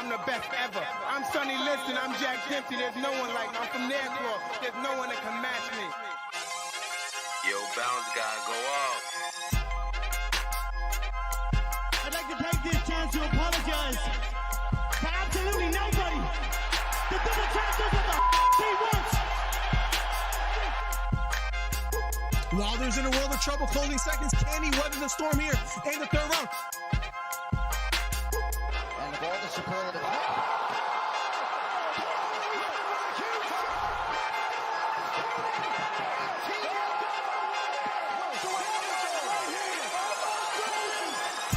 I'm the best ever. I'm Sonny Liston, I'm Jack Dempsey, there's no one like me. I'm from Nairclaw, there's no one that can match me. Yo, Bounce gotta go off. I'd like to take this chance to apologize to absolutely nobody. The double champ does what the he wants. Wilder's in a world of trouble, closing seconds. Can he weather the storm here in the third round? And the ball to support the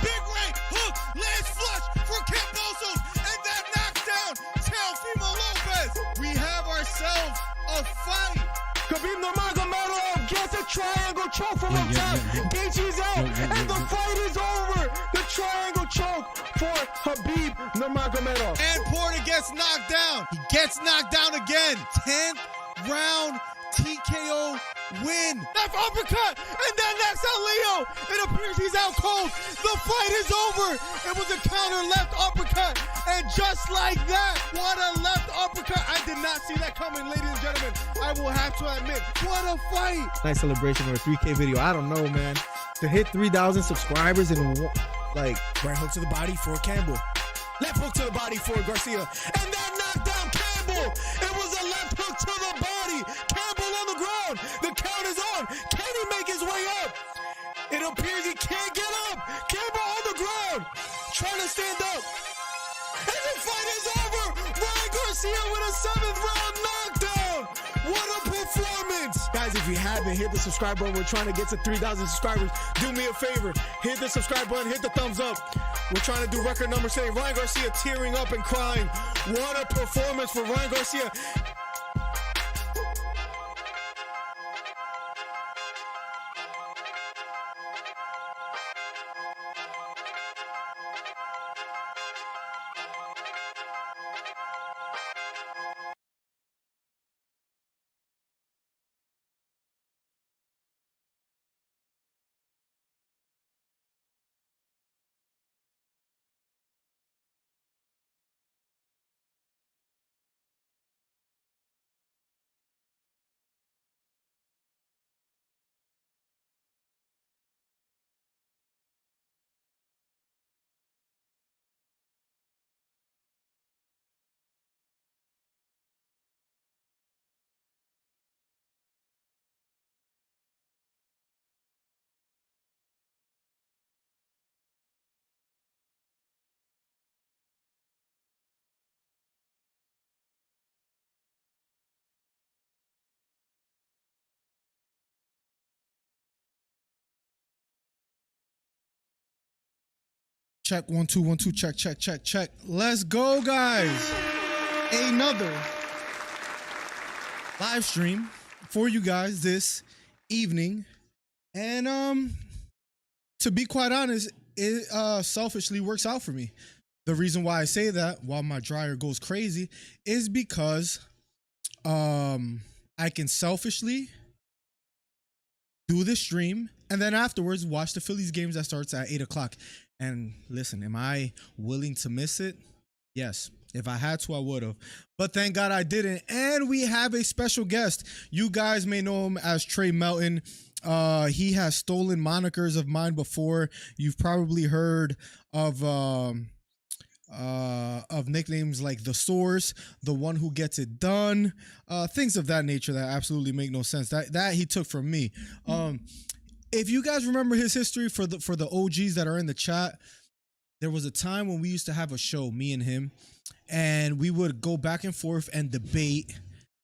Big right hook, lands flush for Kambosos, and that knocks down Teofimo Lopez. We have ourselves a fight. Khabib Nurmagomedov gets a triangle choke from up top. Gaethje's out, and the fight is over. The triangle choke for Khabib Nurmagomedov. And Porter gets knocked down. He gets knocked down again. 10th round TKO win. Left uppercut, and then knocks out Leo. It appears he's out cold. The fight is over. It was a counter left uppercut, and just like that, what a left uppercut. I did not see that coming, ladies and gentlemen. I will have to admit, what a fight. Nice celebration or a 3K video. I don't know, man. To hit 3,000 subscribers in like Right hook to the body for Campbell. Left hook to the body for Garcia. And that knocked down Campbell. It was a left hook to the body. Campbell on the ground. The count is on. Can he make his way up? It appears he can't get up. Campbell on the ground. Trying to stand up. And the fight is over. Ryan Garcia with a 7th round knockdown. What a performance. Guys, if you haven't, hit the subscribe button. We're trying to get to 3,000 subscribers. Do me a favor. Hit the subscribe button. Hit the thumbs up. We're trying to do record numbers today. Ryan Garcia tearing up and crying. What a performance for Ryan Garcia. Check 1 2 1 2 check. Let's go, guys. Another live stream for you guys this evening. And to be quite honest, it selfishly works out for me. The reason why I say that while my dryer goes crazy is because I can selfishly do the stream and then afterwards watch the Phillies games that starts at 8 o'clock. And listen, am I willing to miss it? Yes. If I had to, I would have. But thank God I didn't. And we have a special guest. You guys may know him as Trey Melton. He has stolen monikers of mine before. You've probably heard of nicknames like The Source, The One Who Gets It Done, things of that nature that absolutely make no sense. That he took from me. If you guys remember his history, for the OGs that are in the chat, there was a time when we used to have a show, me and him, and we would go back and forth and debate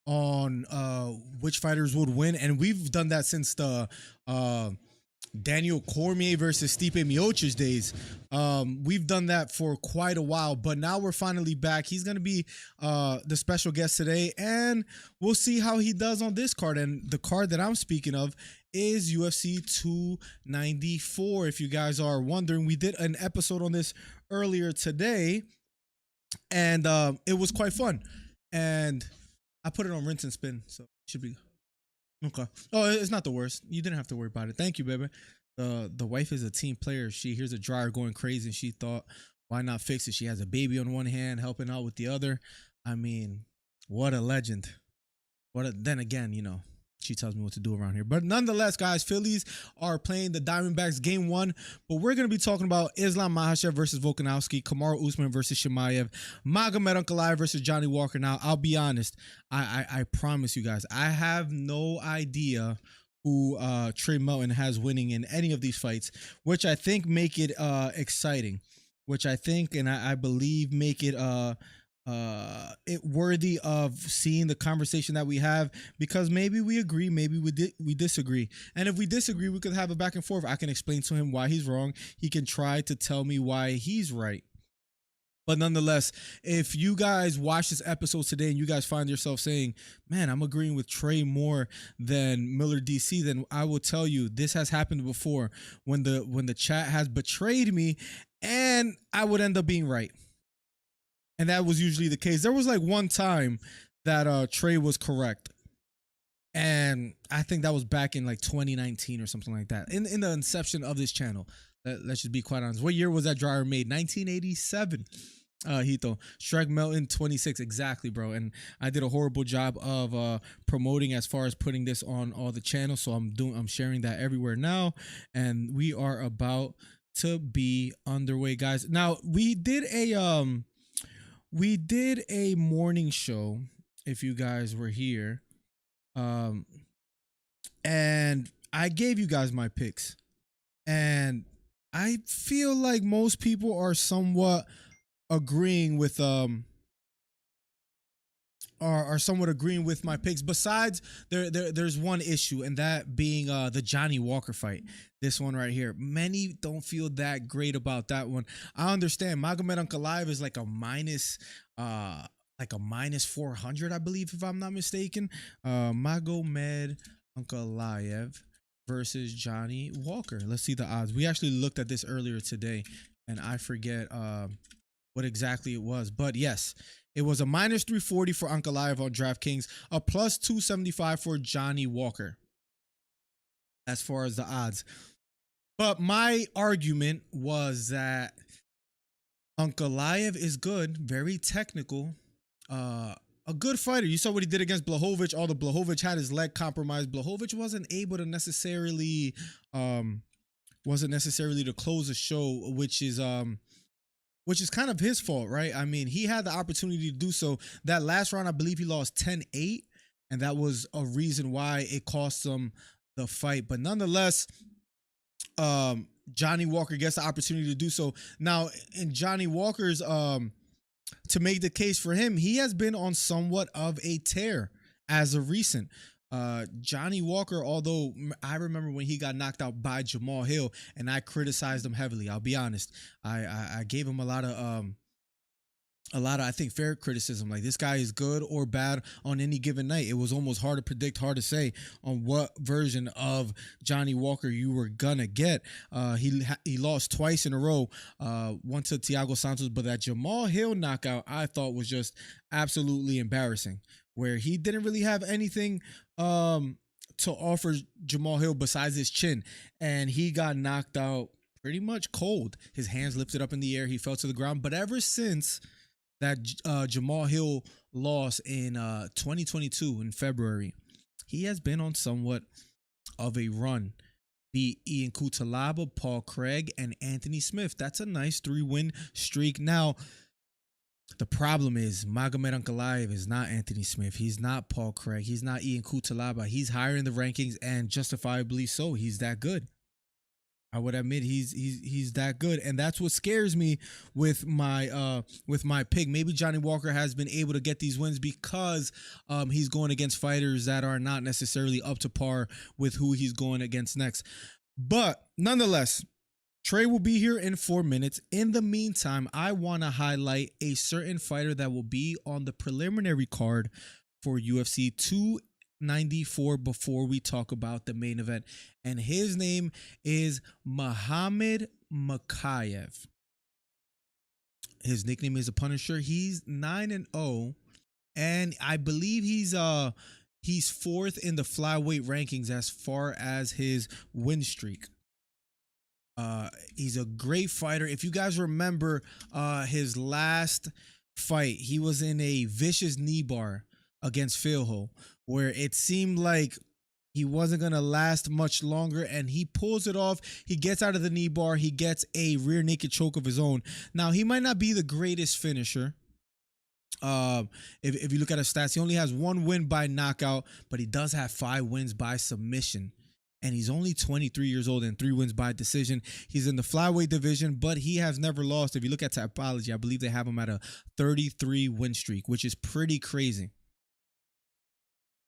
on which fighters would win. And we've done that since the Daniel Cormier versus Stipe Miocic days. We've done that for quite a while, but now we're finally back. He's going to be the special guest today, and we'll see how he does on this card. And the card that I'm speaking of is UFC 294. If you guys are wondering, we did an episode on this earlier today, and it was quite fun. And I put it on rinse and spin, so it should be okay. Oh, it's not the worst. You didn't have to worry about it. Thank you, baby. The wife is a team player. She hears a dryer going crazy, and she thought Why not fix it? She has a baby on one hand, helping out with the other. I mean, what a legend. Then again, she tells me what to do around here. But nonetheless, guys, Phillies are playing the Diamondbacks game 1. But we're going to be talking about Islam Makhachev versus Volkanovski, Kamaru Usman versus Chimaev, Magomed Ankalaev versus Johnny Walker. Now, I'll be honest. I promise you guys, I have no idea who Trey Melton has winning in any of these fights, which I think make it exciting, which I think and I believe make it it worthy of seeing the conversation that we have, because maybe we agree, maybe we disagree. And if we disagree, we could have a back and forth. I can explain to him why he's wrong. He can try to tell me why he's right. But nonetheless, if you guys watch this episode today and you guys find yourself saying, man, I'm agreeing with Trey more than Miller DC, then I will tell you this has happened before when the chat has betrayed me and I would end up being right. And that was usually the case. There was like one time that Trey was correct. And I think that was back in like 2019 or something like that. In the inception of this channel. Let's just be quite honest. What year was that dryer made? 1987. Hito. Shrek Melton 26. Exactly, bro. And I did a horrible job of promoting as far as putting this on all the channels. So I'm sharing that everywhere now. And we are about to be underway, guys. Now, we did a morning show, if you guys were here. And I gave you guys my picks. And I feel like most people are somewhat agreeing with are somewhat agreeing with my picks. Besides, there's one issue, and that being the Johnny Walker fight. This one right here. Many don't feel that great about that one. I understand. Magomed Ankalaev is like a minus 400, I believe, if I'm not mistaken. Magomed Ankalaev versus Johnny Walker. Let's see the odds. We actually looked at this earlier today, and I forget what exactly it was. But yes, it was a minus 340 for Ankalaev on DraftKings, a plus 275 for Johnny Walker as far as the odds. But my argument was that Ankalaev is good, very technical, a good fighter. You saw what he did against Blachowicz. Although Blachowicz had his leg compromised, Blachowicz wasn't able to necessarily to close a show, which is kind of his fault, right? I mean, he had the opportunity to do so. That last round, I believe he lost 10-8, and that was a reason why it cost him the fight. But nonetheless, Johnny Walker gets the opportunity to do so. Now, in Johnny Walker's to make the case for him, he has been on somewhat of a tear as of recent. Johnny Walker, although I remember when he got knocked out by Jamal Hill, and I criticized him heavily. I'll be honest. I gave him a lot of I think fair criticism. Like, this guy is good or bad on any given night. It was almost hard to predict, hard to say on what version of Johnny Walker you were gonna get. He lost twice in a row. One to Thiago Santos, but that Jamal Hill knockout I thought was just absolutely embarrassing, where he didn't really have anything to offer Jamal Hill besides his chin, and he got knocked out pretty much cold. His hands lifted up in the air, he fell to the ground. But ever since that Jamal Hill loss in 2022 in February, he has been on somewhat of a run. Beat Ian Cutelaba, Paul Craig, and Anthony Smith. That's a nice 3-win streak. Now, the problem is Magomed Ankalaev is not Anthony Smith. He's not Paul Craig. He's not Ian Cutelaba. He's higher in the rankings, and justifiably so. He's that good. I would admit he's that good, and that's what scares me with my pick. Maybe Johnny Walker has been able to get these wins because he's going against fighters that are not necessarily up to par with who he's going against next. But nonetheless, Trey will be here in 4 minutes. In the meantime, I want to highlight a certain fighter that will be on the preliminary card for UFC 294 before we talk about the main event. And his name is Muhammad Mokaev. His nickname is the Punisher. He's 9-0, and I believe he's 4th in the flyweight rankings as far as his win streak. He's a great fighter. If you guys remember his last fight, he was in a vicious knee bar against Philho, where it seemed like he wasn't going to last much longer, and he pulls it off. He gets out of the knee bar. He gets a rear naked choke of his own. Now, he might not be the greatest finisher. If you look at his stats, he only has 1 win by knockout, but he does have 5 wins by submission. And he's only 23 years old and 3 wins by decision. He's in the flyweight division, but he has never lost. If you look at Tapology, I believe they have him at a 33 win streak, which is pretty crazy.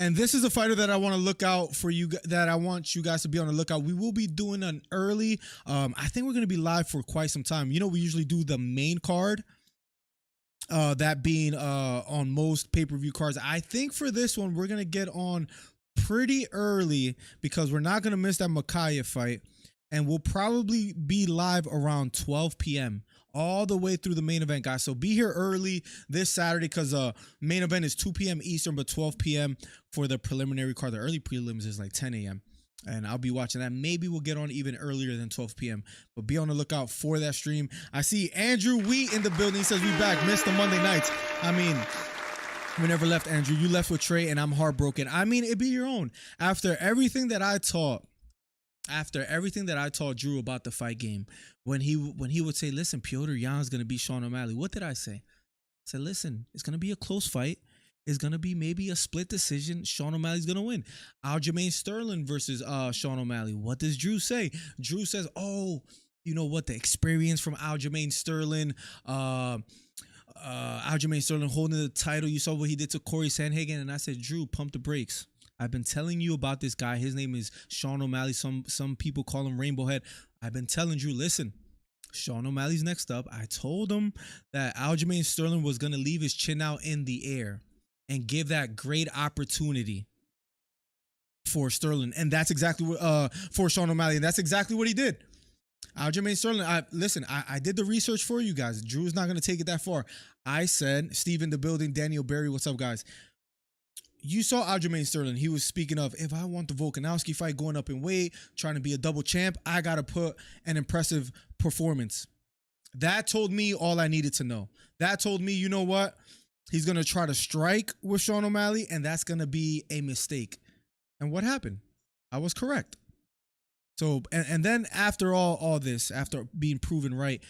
And this is a fighter that I want to look out for you, that I want you guys to be on the lookout. We will be doing an early, I think we're going to be live for quite some time. You know, we usually do the main card, that being on most pay-per-view cards. I think for this one, we're going to get on pretty early because we're not going to miss that Mokaev fight. And we'll probably be live around 12 p.m. all the way through the main event, guys. So be here early this Saturday because main event is 2 p.m. Eastern, but 12 p.m. for the preliminary card. The early prelims is like 10 a.m. And I'll be watching that. Maybe we'll get on even earlier than 12 p.m. But be on the lookout for that stream. I see Andrew Wheat in the building. He says, we back. Missed the Monday nights. I mean, we never left, Andrew. You left with Trey, and I'm heartbroken. I mean, it'd be your own. After everything that I taught Drew about the fight game, when he would say, listen, Piotr Yan's going to beat Sean O'Malley, what did I say? I said, listen, it's going to be a close fight. It's going to be maybe a split decision. Sean O'Malley's going to win. Aljamain Sterling versus Sean O'Malley. What does Drew say? Drew says, oh, you know what? The experience from Aljamain Sterling, Aljamain Sterling holding the title. You saw what he did to Corey Sandhagen. And I said, Drew, pump the brakes. I've been telling you about this guy. His name is Sean O'Malley. Some people call him Rainbow Head. I've been telling Drew, listen, Sean O'Malley's next up. I told him that Aljamain Sterling was going to leave his chin out in the air and give that great opportunity for Sterling. And that's exactly what, for Sean O'Malley. And that's exactly what he did. Aljamain Sterling, I did the research for you guys. Drew's not going to take it that far. I said, Steve in the building, Daniel Berry, what's up, guys? You saw Aljamain Sterling. He was speaking of, if I want the Volkanovski fight going up in weight, trying to be a double champ, I got to put an impressive performance. That told me all I needed to know. That told me, you know what? He's going to try to strike with Sean O'Malley, and that's going to be a mistake. And what happened? I was correct. So, and then after all this, after being proven right,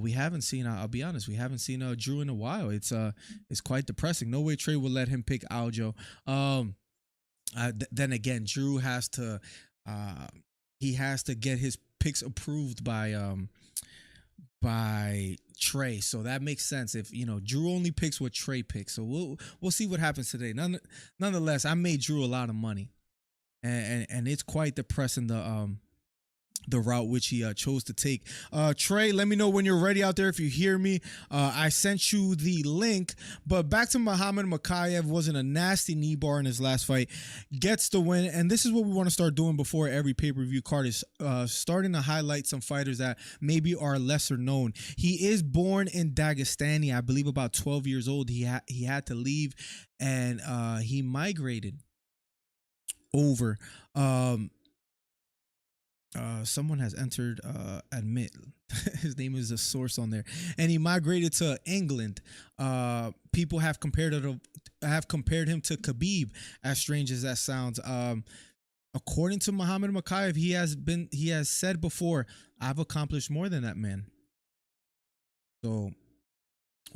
we haven't seen, I'll be honest, we haven't seen Drew in a while. It's quite depressing. No way Trey will let him pick Aljo. Then again, Drew has to, he has to get his picks approved by Trey. So that makes sense. If, you know, Drew only picks what Trey picks. So we'll see what happens today. Nonetheless, I made Drew a lot of money. And it's quite depressing the route which he chose to take. Trey, let me know when you're ready out there if you hear me. I sent you the link. But back to Muhammad Mokaev. Wasn't a nasty knee bar in his last fight. Gets the win. And this is what we want to start doing before every pay-per-view card is starting to highlight some fighters that maybe are lesser known. He is born in Dagestani, I believe about 12 years old. He had to leave and he migrated over. Someone has entered admit his name is a source on there, and he migrated to England. People have compared him to Khabib, as strange as that sounds. According to Muhammad Mokaev, he has said before, I've accomplished more than that man. So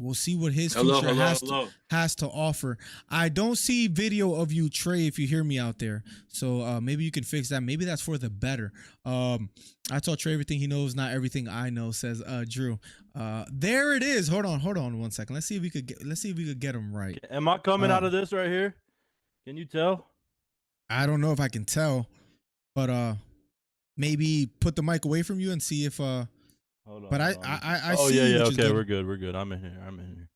we'll see what his future has to offer. I don't see video of you, Trey, if you hear me out there. So maybe you can fix that. Maybe that's for the better. I taught Trey everything he knows, not everything I know, says Drew. There it is. Hold on 1 second. Let's see if we could get him right. Am I coming out of this right here? Can you tell? I don't know if I can tell, but maybe put the mic away from you and see if Hold on, but hold on. I oh see. yeah, okay, we're good. I'm in here.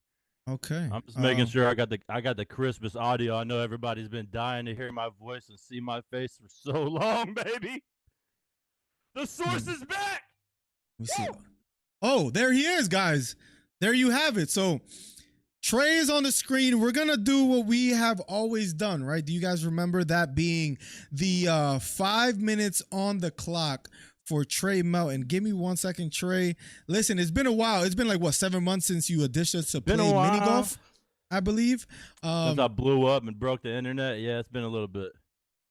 Okay. I'm just making sure I got the crispest audio. I know everybody's been dying to hear my voice and see my face for so long, baby. The source is back. Let me see. Oh, there he is, guys. There you have it. So Trey is on the screen. We're going to do what we have always done, right? Do you guys remember that being the 5 minutes on the clock for Trey Melton. Give me 1 second, Trey. Listen, it's been a while. It's been like, what, 7 months since you auditioned us to play mini golf, I believe. Since I blew up and broke the internet, yeah, it's been a little bit.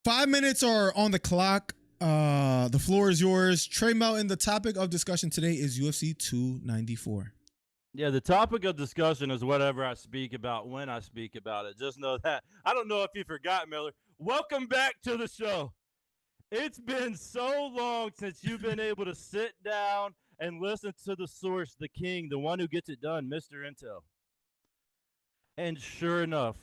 5 minutes are on the clock. The floor is yours. Trey Melton, the topic of discussion today is UFC 294. Yeah, the topic of discussion is whatever I speak about when I speak about it. Just know that. I don't know if you forgot, Miller. Welcome back to the show. It's been so long since you've been able to sit down and listen to the source, the king, the one who gets it done, Mr. Intel. And sure enough,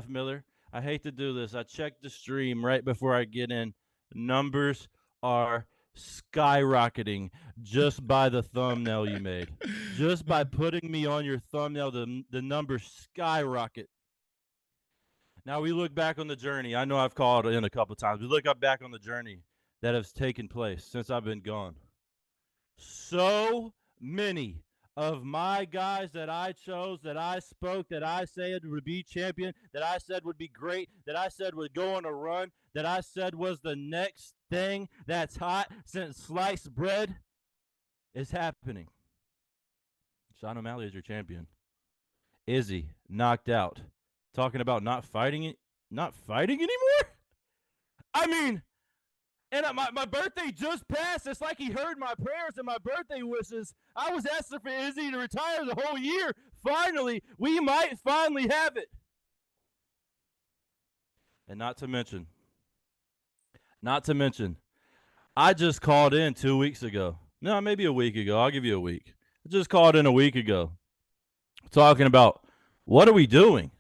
Miller, I hate to do this. I checked the stream right before I get in. Numbers are skyrocketing just by the thumbnail you made. Just by putting me on your thumbnail, the numbers skyrocket. Now we look back on the journey. I know I've called in a couple times. We look back on the journey that has taken place since I've been gone. So many of my guys that I chose, that I spoke, that I said would be champion, that I said would be great, that I said would go on a run, that I said was the next thing that's hot since sliced bread is happening. Sean O'Malley is your champion. Izzy knocked out. Talking about not fighting anymore? I mean, and my birthday just passed. It's like he heard my prayers and my birthday wishes. I was asking for Izzy to retire the whole year. Finally, we might finally have it. And not to mention, I just called in 2 weeks ago. No, maybe a week ago. I'll give you a week. I just called in a week ago talking about what are we doing?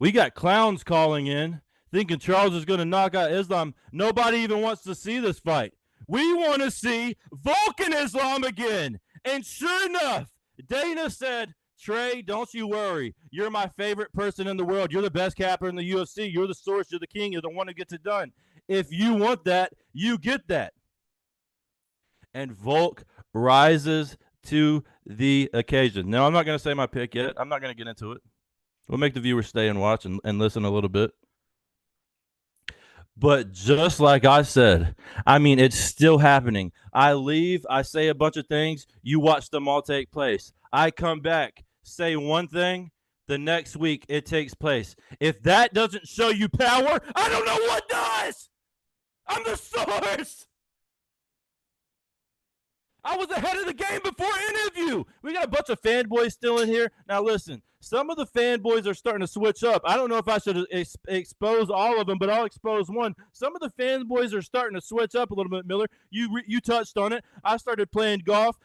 We got clowns calling in thinking Charles is going to knock out Islam. Nobody even wants to see this fight. We want to see Vulcan Islam again. And sure enough, Dana said, Trey, don't you worry. You're my favorite person in the world. You're the best capper in the UFC. You're the source. You're the king. You're the one who gets it done. If you want that, you get that. And Volk rises to the occasion. Now, I'm not going to say my pick yet. I'm not going to get into it. We'll make the viewers stay and watch and listen a little bit. But just like I said, I mean, it's still happening. I leave, I say a bunch of things, you watch them all take place. I come back, say one thing, the next week it takes place. If that doesn't show you power, I don't know what does. I'm the source. I was ahead of the game before any of you. We got a bunch of fanboys still in here. Now, listen, some of the fanboys are starting to switch up. I don't know if I should expose all of them, but I'll expose one. Some of the fanboys are starting to switch up a little bit, Miller. You touched on it. I started playing golf.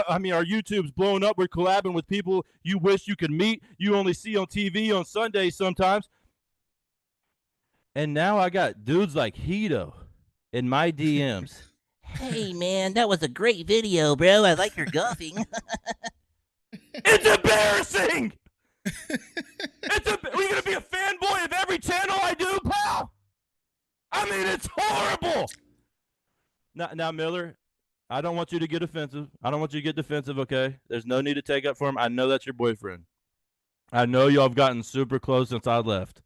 I mean, our YouTube's blown up. We're collabing with people you wish you could meet. You only see on TV on Sundays sometimes. And now I got dudes like Hito in my DMs. Hey, man, that was a great video, bro. I like your golfing. It's embarrassing. Are you going to be a fanboy of every channel I do, pal? I mean, it's horrible. Now, Miller, I don't want you to get offensive. I don't want you to get defensive, okay? There's no need to take up for him. I know that's your boyfriend. I know y'all have gotten super close since I left.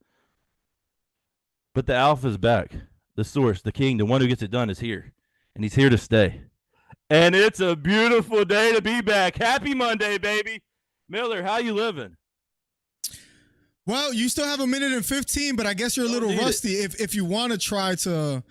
But the alpha's back. The source, the king, the one who gets it done is here. And he's here to stay. And it's a beautiful day to be back. Happy Monday, baby. Miller, how you living? Well, you still have 1:15, but I guess you're a little rusty. If you want to try to,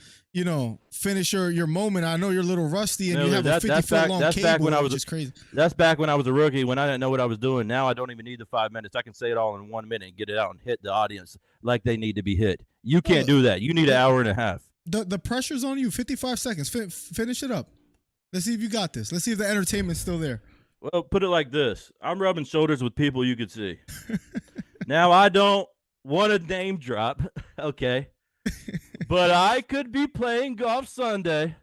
finish your moment, I know you're a little rusty and Miller, you have a 50-foot long cable, which is crazy. That's back when I was a rookie, when I didn't know what I was doing. Now I don't even need the 5 minutes. I can say it all in 1 minute and get it out and hit the audience like they need to be hit. You can't do that. You need an hour and a half. The pressure's on you. 55 seconds. Finish it up. Let's see if you got this. Let's see if the entertainment's still there. Well, put it like this. I'm rubbing shoulders with people you could see. Now, I don't want to name drop, okay? But I could be playing golf Sunday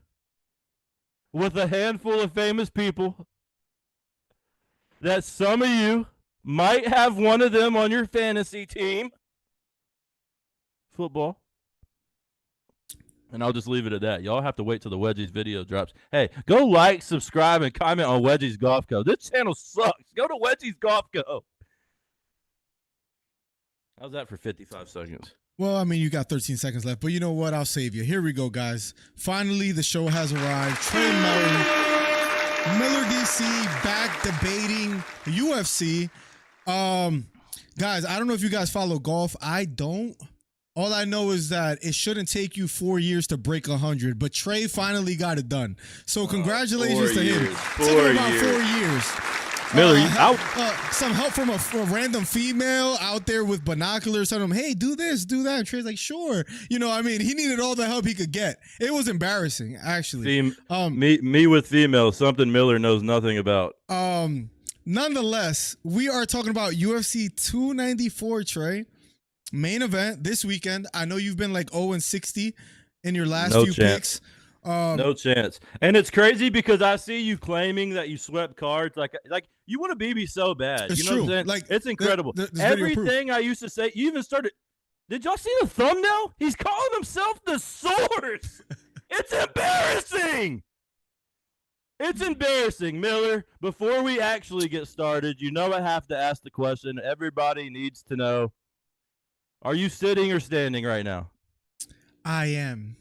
with a handful of famous people that some of you might have one of them on your fantasy team. Football. And I'll just leave it at that. Y'all have to wait till the Wedgies video drops. Hey, go like, subscribe, and comment on Wedgies Golf Co. This channel sucks. Go to Wedgies Golf Co. How's that for 55 seconds? Well, I mean, you got 13 seconds left, but you know what? I'll save you. Here we go, guys. Finally, the show has arrived. Trey Miller DC back debating UFC. Guys, I don't know if you guys follow golf. I don't. All I know is that it shouldn't take you 4 years to break 100, but Trey finally got it done. So congratulations to him. It took him about 4 years. Miller, some help from a random female out there with binoculars telling him, hey, do this, do that. And Trey's like, sure. You know, I mean, he needed all the help he could get. It was embarrassing, actually. Me with females, something Miller knows nothing about. Nonetheless, we are talking about UFC 294, Trey. Main event this weekend. I know you've been like 0-60 in your last few picks. No chance. And it's crazy because I see you claiming that you swept cards. Like you want a BB so bad. It's you know true. What I'm saying? Like, it's incredible. Everything I used to say, you even started. Did y'all see the thumbnail? He's calling himself the source. It's embarrassing. It's embarrassing, Miller. Before we actually get started, you know I have to ask the question. Everybody needs to know. Are you sitting or standing right now? I am.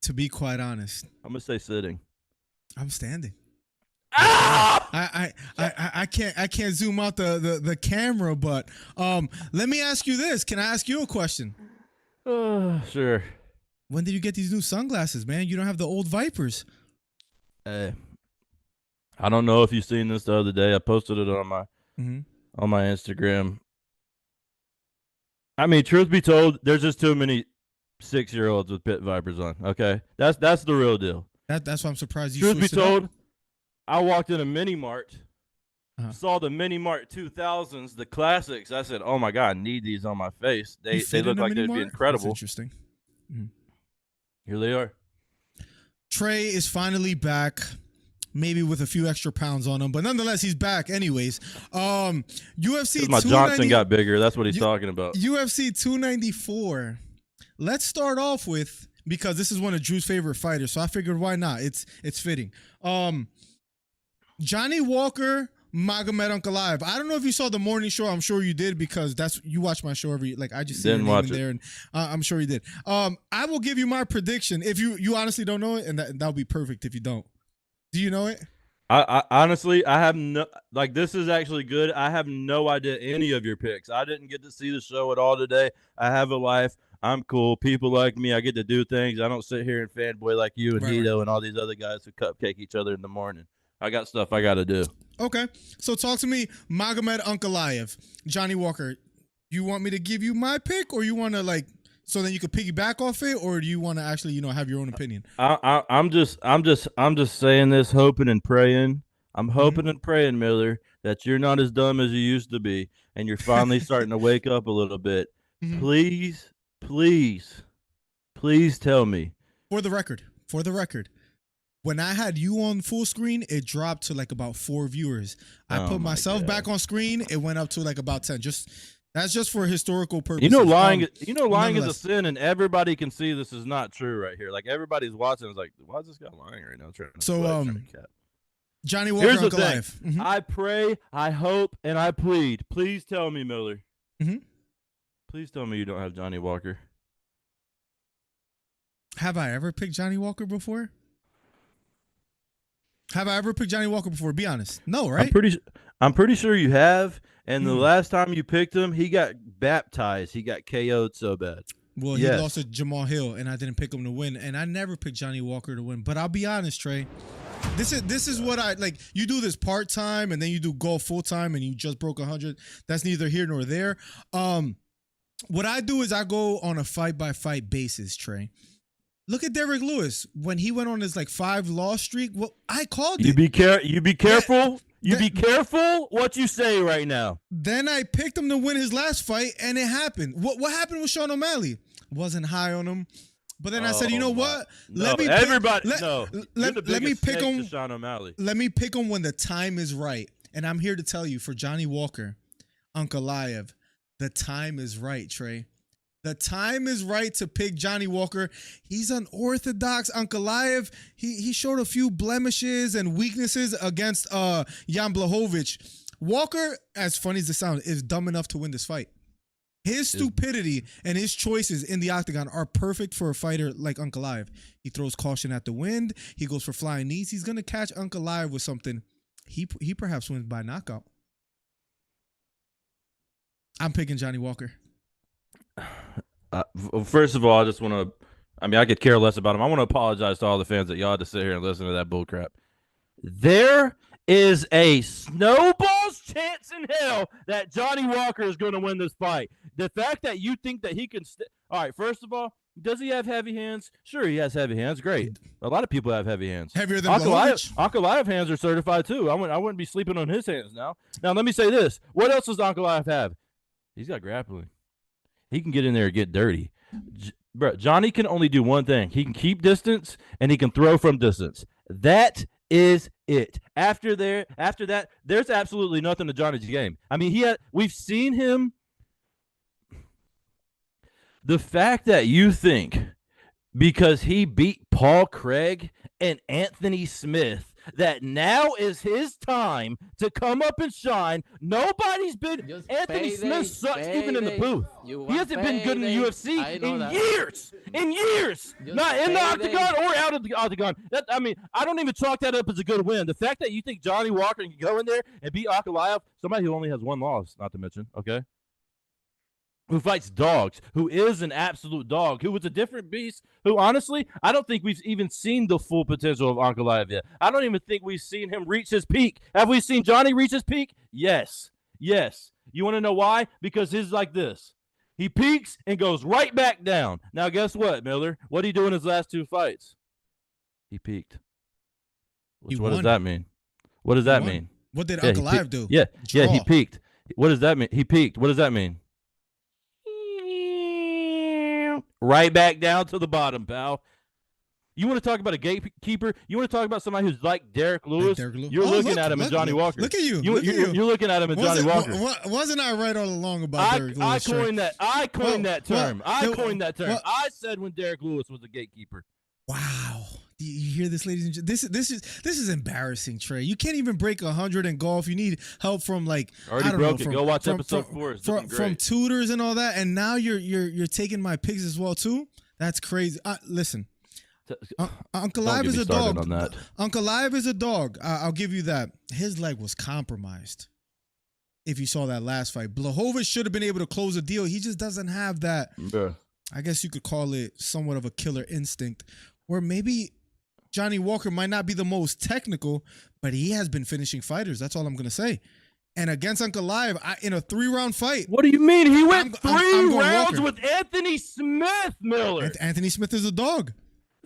To be quite honest, I'm gonna say sitting. I'm standing. Ah! I can't zoom out the camera, but let me ask you this. Can I ask you a question? Sure. When did you get these new sunglasses, man? You don't have the old Vipers. Hey, I don't know if you've seen this the other day. I posted it on my Instagram. I mean, truth be told, there's just too many 6-year-olds with pit vipers on. Okay, that's the real deal. That's why I'm surprised you. Truth be told, I walked in a mini mart, saw the mini mart 2000s, the classics. I said, "Oh my god, I need these on my face. They look like they'd be incredible." That's interesting. Mm-hmm. Here they are. Trey is finally back. Maybe with a few extra pounds on him, but nonetheless, he's back anyways. UFC. My Johnson got bigger. That's what he's talking about. UFC 294. Let's start off with, because this is one of Drew's favorite fighters, so I figured why not? It's fitting. Johnny Walker, Magomed Ankalaev. I don't know if you saw the morning show. I'm sure you did, because you watch my show I just see your name in there, and I'm sure you did. I will give you my prediction. If you honestly don't know it, and that'll be perfect if you don't. Do you know it? I honestly, I have no, like, this is actually good. I have no idea any of your picks. I didn't get to see the show at all today. I have a life. I'm cool. People like me. I get to do things. I don't sit here and fanboy like you and Hito and all these other guys who cupcake each other in the morning. I got stuff I got to do. Okay. So talk to me, Magomed Ankalaev, Johnny Walker. You want me to give you my pick, or you want to so then you could piggyback off it, or do you want to actually, have your own opinion? I'm just saying this, hoping and praying. I'm hoping and praying, Miller, that you're not as dumb as you used to be, and you're finally starting to wake up a little bit. Please tell me. For the record, when I had you on full screen, it dropped to about 4 viewers. I put myself back on screen, it went up to about 10. That's just for historical purposes. Lying is a sin, and everybody can see this is not true right here. Like, everybody's watching is like, why is this guy lying right now? Johnny Walker, here's the thing. I pray, I hope, and I plead. Please tell me, Miller. Please tell me you don't have Johnny Walker. Have I ever picked Johnny Walker before? Be honest. No, right? I'm pretty sure you have. And the last time you picked him, he got baptized. He got KO'd so bad. Well, he lost to Jamal Hill, and I didn't pick him to win. And I never picked Johnny Walker to win. But I'll be honest, Trey. This is what I like. You do this part-time, and then you do golf full-time, and you just broke 100. That's neither here nor there. What I do is I go on a fight-by-fight basis, Trey. Look at Derek Lewis. When he went on his 5-loss streak, well, I called it. You be careful. Be careful what you say right now. Then I picked him to win his last fight, and it happened. What happened with Sean O'Malley? Wasn't high on him. But then I said, you know what? Let me pick him. Sean O'Malley. Let me pick him when the time is right. And I'm here to tell you, for Johnny Walker, Ankalaev, the time is right, Trey. The time is right to pick Johnny Walker. He's unorthodox. Ankalaev, he showed a few blemishes and weaknesses against Jan Blachowicz. Walker, as funny as it sounds, is dumb enough to win this fight. His stupidity and his choices in the octagon are perfect for a fighter like Ankalaev. He throws caution at the wind. He goes for flying knees. He's going to catch Ankalaev with something. He perhaps wins by knockout. I'm picking Johnny Walker. First of all, I just want to, I could care less about him. I want to apologize to all the fans that y'all had to sit here and listen to that bullcrap. There is a snowball's chance in hell that Johnny Walker is going to win this fight. The fact that you think that he can all right, first of all, does he have heavy hands? Sure, he has heavy hands. Great. A lot of people have heavy hands. Heavier than Blachowicz? Ankalaev hands are certified too. I wouldn't be sleeping on his hands now. Now, let me say this. What else does Ankalaev have? He's got grappling. He can get in there and get dirty. Bro, Johnny can only do one thing. He can keep distance and he can throw from distance. That is it. After that, there's absolutely nothing to Johnny's game. We've seen him. The fact that you think because he beat Paul Craig and Anthony Smith that now is his time to come up and shine. Nobody's been. Anthony Smith sucks even in the booth. He hasn't been good in the UFC in years. In years. Not in the octagon or out of the octagon. I don't even chalk that up as a good win. The fact that you think Johnny Walker can go in there and beat Ankalaev, somebody who only has one loss, not to mention, okay? Who fights dogs, who is an absolute dog, who was a different beast, who honestly, I don't think we've even seen the full potential of Ankalaev yet. I don't even think we've seen him reach his peak. Have we seen Johnny reach his peak? Yes. Yes. You want to know why? Because his like this. He peaks and goes right back down. Now, guess what, Miller? What did he do in his last two fights? He peaked. What does that mean? What does that mean? What did Ankalaev do? Yeah, he peaked. What does that mean? He peaked. What does that mean? Right back down to the bottom, pal. You want to talk about a gatekeeper? You want to talk about somebody who's like Derek Lewis? You're looking at him in Johnny Walker. Look at you. You're looking at him in Johnny Walker. Wasn't I right all along about Derek Lewis? I coined that term. I said when Derek Lewis was a gatekeeper. Wow. Do you hear this, ladies and gentlemen? This is embarrassing, Trey. You can't even break 100 in golf. You need help from Go watch episode 4. From tutors and all that. And now you're taking my picks as well too. That's crazy. Listen, Ankalaev is a dog. Ankalaev is a dog. I'll give you that. His leg was compromised. If you saw that last fight, Blachowicz should have been able to close the deal. He just doesn't have that. Yeah. I guess you could call it somewhat of a killer instinct, where maybe Johnny Walker might not be the most technical, but he has been finishing fighters. That's all I'm going to say. And against Ankalaev, in a 3-round fight. What do you mean? He went 3 rounds with Anthony Smith, Miller. Anthony Smith is a dog.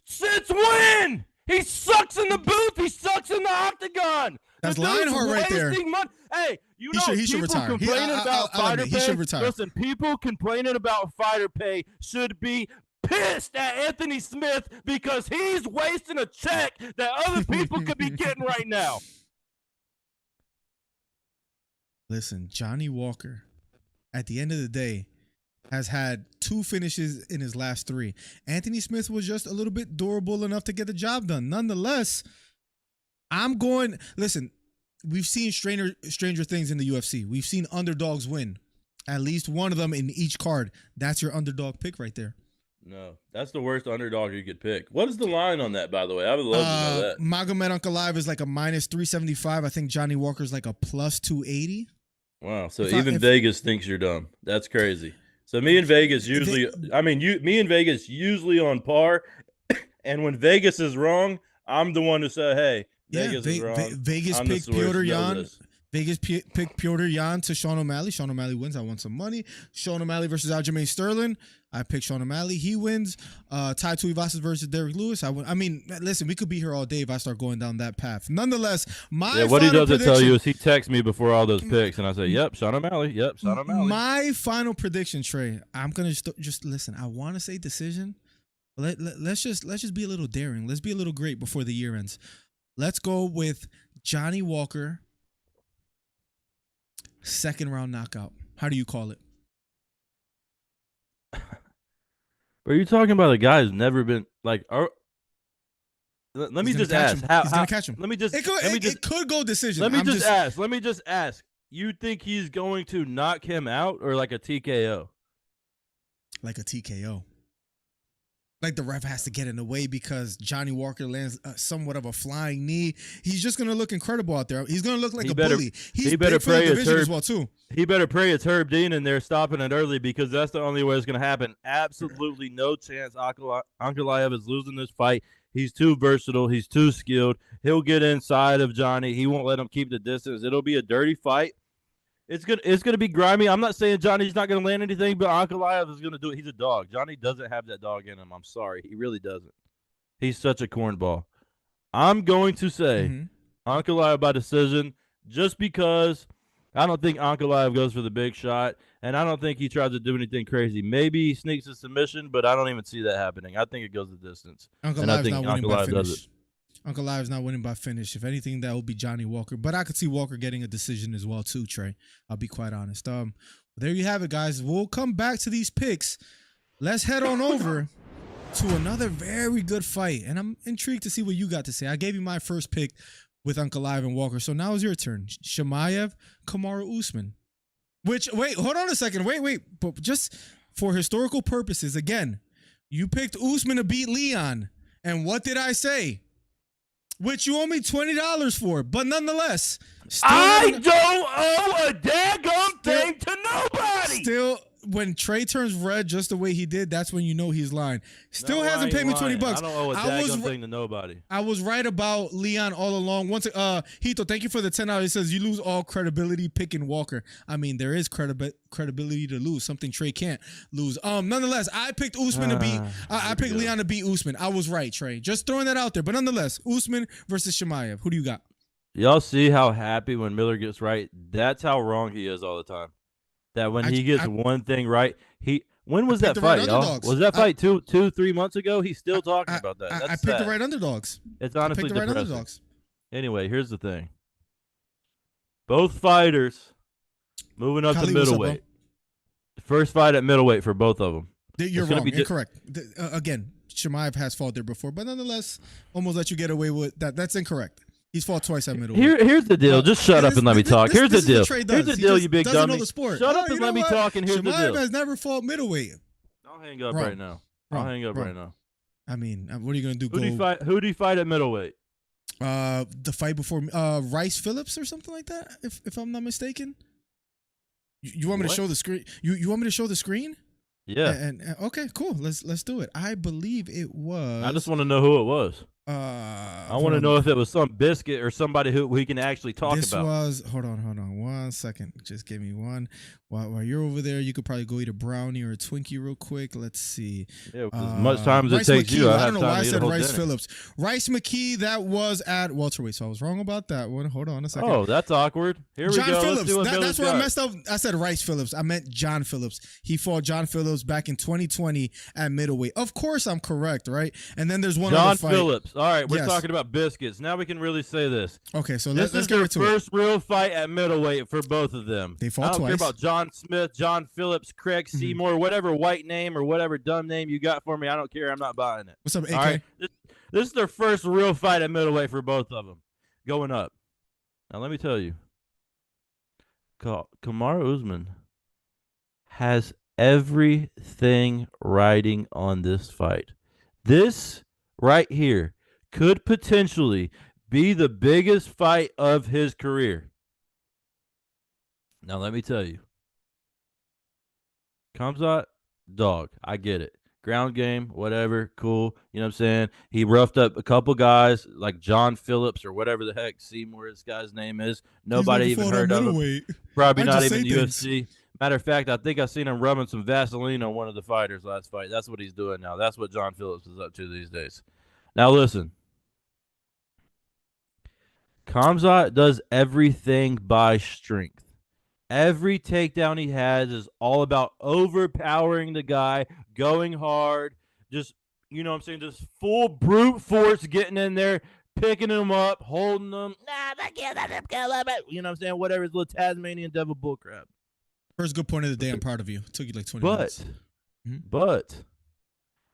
Since when? He sucks in the booth. He sucks in the octagon. That's Lionheart right there. Money. Hey, he should retire. Complaining about fighter pay. He should retire. Listen, people complaining about fighter pay should be pissed at Anthony Smith because he's wasting a check that other people could be getting right now. Listen, Johnny Walker, at the end of the day, has had 2 finishes in his last 3. Anthony Smith was just a little bit durable enough to get the job done. Nonetheless, listen, we've seen stranger things in the UFC. We've seen underdogs win. At least one of them in each card. That's your underdog pick right there. No, that's the worst underdog you could pick. What is the line on that, by the way? I would love to know that. Magomed Ankalaev is like a -375. I think Johnny Walker's like a +280. Wow. So Vegas thinks you're dumb. That's crazy. So me and Vegas usually, me and Vegas usually on par. And when Vegas is wrong, I'm the one to say, hey, Vegas is wrong. Vegas picked Petr Yan. Vegas picked Petr Yan to Sean O'Malley. Sean O'Malley wins. I won some money. Sean O'Malley versus Aljamain Sterling. I picked Sean O'Malley. He wins. Tai Tuivasa versus Derek Lewis. Listen, we could be here all day if I start going down that path. Nonetheless, what he doesn't tell you is he texts me before all those picks, and I say, yep, Sean O'Malley. Yep, Sean O'Malley. My final prediction, Trey, I'm going to just listen. I want to say decision. Let's just be a little daring. Let's be a little great before the year ends. Let's go with Johnny Walker. 2nd round knockout. How do you call it? Are you talking about a guy who's never been like? Let me just ask. He's gonna catch him. It could go decision. Let me just ask. You think he's going to knock him out or like a TKO? like a TKO. Like the ref has to get in the way because Johnny Walker lands somewhat of a flying knee. He's just gonna look incredible out there. He's gonna look like bully. He's big for the division as well too. He better pray it's Herb Dean in there stopping it early because that's the only way it's gonna happen. Absolutely no chance Ankalaev is losing this fight. He's too versatile. He's too skilled. He'll get inside of Johnny. He won't let him keep the distance. It'll be a dirty fight. It's gonna be grimy. I'm not saying Johnny's not gonna land anything, but Ankalaev is gonna do it. He's a dog. Johnny doesn't have that dog in him. I'm sorry, he really doesn't. He's such a cornball. I'm going to say Ankalaev by decision, just because I don't think Ankalaev goes for the big shot, and I don't think he tries to do anything crazy. Maybe he sneaks a submission, but I don't even see that happening. I think it goes the distance, and I think Ankalaev does it. Ankalaev is not winning by finish. If anything, that will be Johnny Walker. But I could see Walker getting a decision as well too, Trey. I'll be quite honest. There you have it, guys. We'll come back to these picks. Let's head on over to another very good fight. And I'm intrigued to see what you got to say. I gave you my first pick with Ankalaev and Walker. So now it's your turn. Chimaev, Kamaru Usman. Which, wait, hold on a second. Wait. But just for historical purposes, again, you picked Usman to beat Leon. And what did I say? Which you owe me $20 for, but nonetheless, I don't owe a daggum thing to nobody. Still, when Trey turns red just the way he did, that's when you know he's lying. Still hasn't paid me $20. I don't owe a daggum thing to nobody. I was right about Leon all along. Once, Hito, thank you for the $10. He says you lose all credibility picking Walker. I mean, there is credibility to lose, something Trey can't lose. Nonetheless, I picked Usman to beat. I picked Leon to beat Usman. I was right, Trey. Just throwing that out there. But nonetheless, Usman versus Chimaev. Who do you got? Y'all see how happy when Miller gets right? That's how wrong he is all the time. That when he gets one thing right, when was that fight, y'all? Was that fight 3 months ago? He's still talking about that. That's I picked the right underdogs. It's honestly depressing. Anyway, here's the thing. Both fighters moving up to middleweight. First fight at middleweight for both of them. You're wrong. Incorrect. Again, Chimaev has fought there before, but nonetheless, almost let you get away with that. That's incorrect. He's fought twice at middleweight. Here's the deal. Just shut up and let me talk. Here's the deal. Here's the deal, you big dummy. Shut up and let me talk, and here's the deal. Chimaev has never fought middleweight. I'll hang up right now. I mean, what are you going to do? Who do you fight at middleweight? The fight before Rice Phillips or something like that, if I'm not mistaken. You want me to show the screen? You want me to show the screen? Yeah. And okay, cool. Let's do it. I believe it was. I just want to know who it was. I want to know if it was some biscuit or somebody who we can actually talk about. This was, hold on 1 second. Just give me one. While you're over there, you could probably go eat a brownie or a Twinkie real quick. Let's see. Yeah, as much time as it takes you, I don't know why I said Rice Phillips. Rice McKee, that was at welterweight, so I was wrong about that one. Hold on a second. Oh, that's awkward. Here we John go. Phillips. That's where I messed up. I said Rice Phillips. I meant John Phillips. He fought John Phillips back in 2020 at middleweight. Of course, I'm correct, right? And then there's one other fight. John Phillips. All right, we're talking about biscuits. Now we can really say this. Okay, so let's get into it. This is their first real fight at middleweight for both of them. They fought twice. I don't care about John Smith, John Phillips, Craig Seymour, whatever white name or whatever dumb name you got for me. I don't care. I'm not buying it. What's up, AK? All right? This is their first real fight at middleweight for both of them going up. Now, let me tell you, Kamaru Usman has everything riding on this fight. This right here could potentially be the biggest fight of his career. Now, let me tell you. Khamzat, dog. I get it. Ground game, whatever, cool. You know what I'm saying? He roughed up a couple guys like John Phillips or whatever the heck Seymour, this guy's name is. Nobody even heard of him. Probably not even UFC. Matter of fact, I think I seen him rubbing some Vaseline on one of the fighters last fight. That's what he's doing now. That's what John Phillips is up to these days. Now, listen. Khamzat does everything by strength. Every takedown he has is all about overpowering the guy, going hard, just, you know what I'm saying, just full brute force getting in there, picking him up, holding him. You know what I'm saying? Whatever, his little Tasmanian devil bullcrap. First good point of the day. I'm proud of you. It took you like 20 minutes. But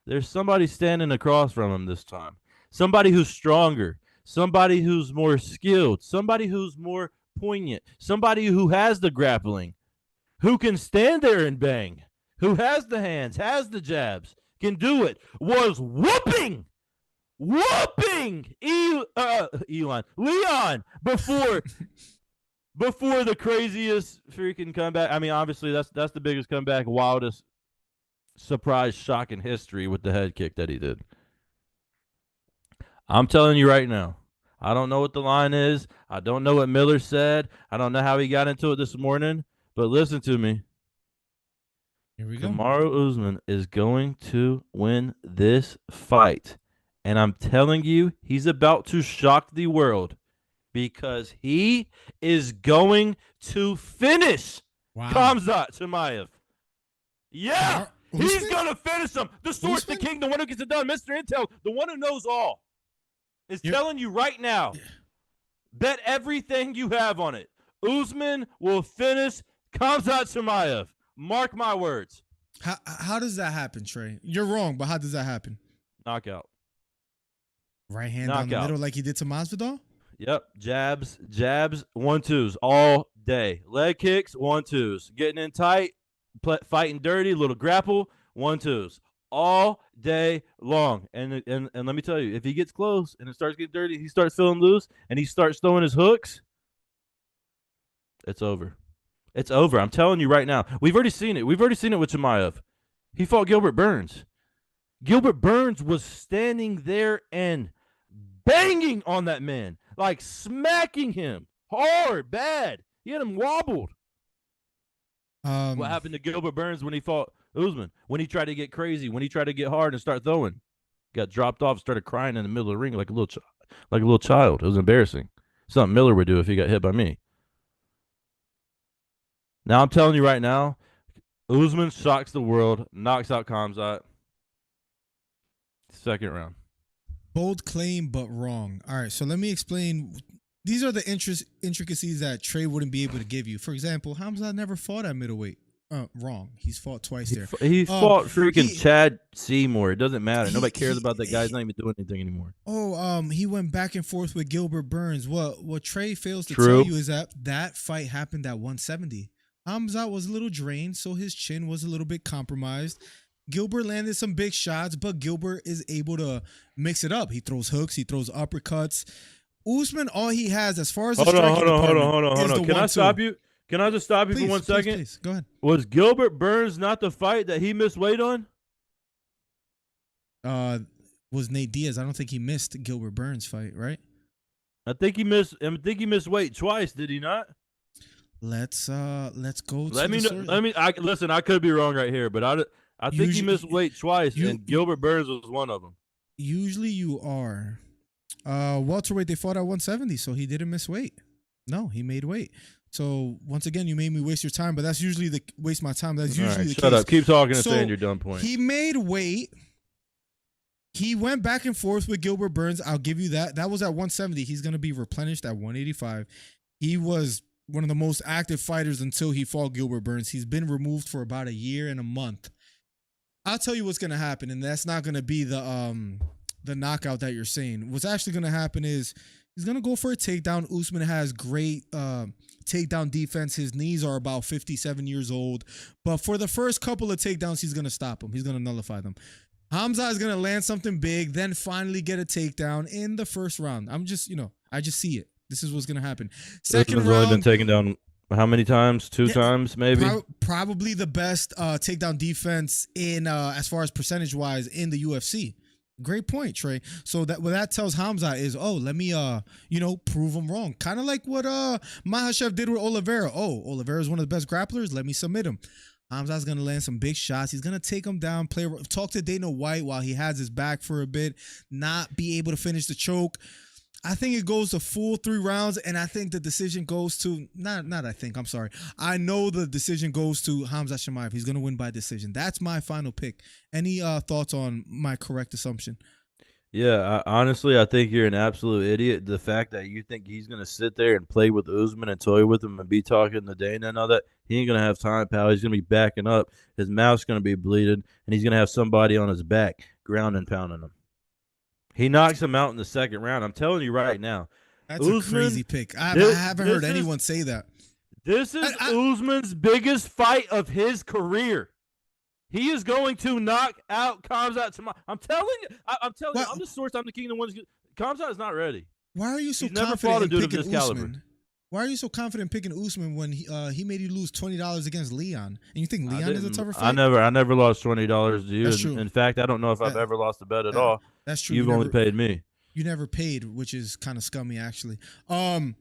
there's somebody standing across from him this time. Somebody who's stronger. Somebody who's more skilled. Somebody who's more poignant. Somebody who has the grappling. Who can stand there and bang. who has the hands, has the jabs, can do it, was whooping Leon before the craziest freaking comeback. I mean, obviously that's the biggest comeback, wildest surprise, shock in history with the head kick that he did. I'm telling you right now, I don't know what the line is. I don't know what Miller said. I don't know how he got into it this morning. But listen to me. Here we go. Kamaru Usman is going to win this fight. And I'm telling you, he's about to shock the world because he is going to finish Khamzat Chimaev. Yeah, he's going to finish him. The source, the king, the one who gets it done, Mr. Intel, the one who knows all, is telling you right now, bet everything you have on it. Usman will finish Khamzat Chimaev. Mark my words. How does that happen, Trey? You're wrong, but how does that happen? Knockout. Right hand down the middle like he did to Masvidal? Yep. Jabs, 1-2s all day. Leg kicks, 1-2s. Getting in tight, fighting dirty, little grapple, 1-2s. All day long. And let me tell you, if he gets close and it starts getting dirty, he starts feeling loose, and he starts throwing his hooks, it's over. It's over. I'm telling you right now. We've already seen it. We've already seen it with Chimaev. He fought Gilbert Burns. Gilbert Burns was standing there and banging on that man, like smacking him hard, bad. He had him wobbled. What happened to Gilbert Burns when he fought Usman? When he tried to get crazy, when he tried to get hard and start throwing, got dropped off, started crying in the middle of the ring like a little child. It was embarrassing. Something Miller would do if he got hit by me. Now I'm telling you right now, Usman shocks the world, knocks out Khamzat. Second round. Bold claim, but wrong. All right, so let me explain. These are the intricacies that Trey wouldn't be able to give you. For example, Khamzat never fought at middleweight. Wrong. He's fought twice there. He fought freaking Chad Seymour. It doesn't matter. Nobody cares about that guy. He's not even doing anything anymore. He went back and forth with Gilbert Burns. What Trey fails to tell you is that fight happened at 170. Khamzat was a little drained, so his chin was a little bit compromised. Gilbert landed some big shots, but Gilbert is able to mix it up. He throws hooks, he throws uppercuts. Usman, all he has as far as the striking department is the 1-2. Can I stop you? Can I just stop you for 1 second? Please. Go ahead. Was Gilbert Burns not the fight that he missed weight on? Was Nate Diaz? I don't think he missed Gilbert Burns' fight, right? I think he missed weight twice. Did he not? Let's go. Listen. I could be wrong right here, but I think he missed weight twice, and Gilbert Burns was one of them. Usually you are. Welterweight, they fought at 170, so he didn't miss weight. No, he made weight. So once again, you made me waste your time, but that's usually waste my time. That's usually the case. Shut up. Keep talking and saying your dumb point. He made weight. He went back and forth with Gilbert Burns. I'll give you that. That was at 170. He's going to be replenished at 185. He was one of the most active fighters until he fought Gilbert Burns. He's been removed for about a year and a month. I'll tell you what's going to happen, and that's not going to be the knockout that you're saying. What's actually going to happen is he's going to go for a takedown. Usman has great takedown defense. His knees are about 57 years old. But for the first couple of takedowns, he's going to stop them. He's going to nullify them. Khamzat is going to land something big, then finally get a takedown in the first round. I just see it. This is what's going to happen. Second round. Only been taken down how many times? Two times, maybe? Probably the best takedown defense in as far as percentage-wise in the UFC. Great point, Trey. So what that tells Khamzat is, let me prove him wrong. Kind of like what Makhachev did with Oliveira. Oliveira is one of the best grapplers. Let me submit him. Khamzat's going to land some big shots. He's going to take him down, talk to Dana White while he has his back for a bit, not be able to finish the choke. I think it goes to full 3 rounds, and I think the decision goes to I know the decision goes to Khamzat Chimaev. He's going to win by decision. That's my final pick. Any thoughts on my correct assumption? Yeah, honestly, I think you're an absolute idiot. The fact that you think he's going to sit there and play with Usman and toy with him and be talking to Dana and all that, he ain't going to have time, pal. He's going to be backing up. His mouth's going to be bleeding, and he's going to have somebody on his back ground and pounding him. He knocks him out in the second round. I'm telling you right now. That's Usman, a crazy pick. I haven't heard anyone say that. This is Usman's biggest fight of his career. He is going to knock out Khamzat tomorrow. I'm telling you. I'm telling you. What? I'm the source. I'm the king of ones. Khamzat is not ready. Why are you so He's never fought a confident dude in of picking this caliber. Usman? Why are you so confident picking Usman when he made you lose $20 against Leon? And you think Leon is a tougher fight? I never lost $20 to you. That's true. In fact, I don't know if I've ever lost a bet at all. That's true. You've only paid me. You never paid, which is kind of scummy, actually. Usman,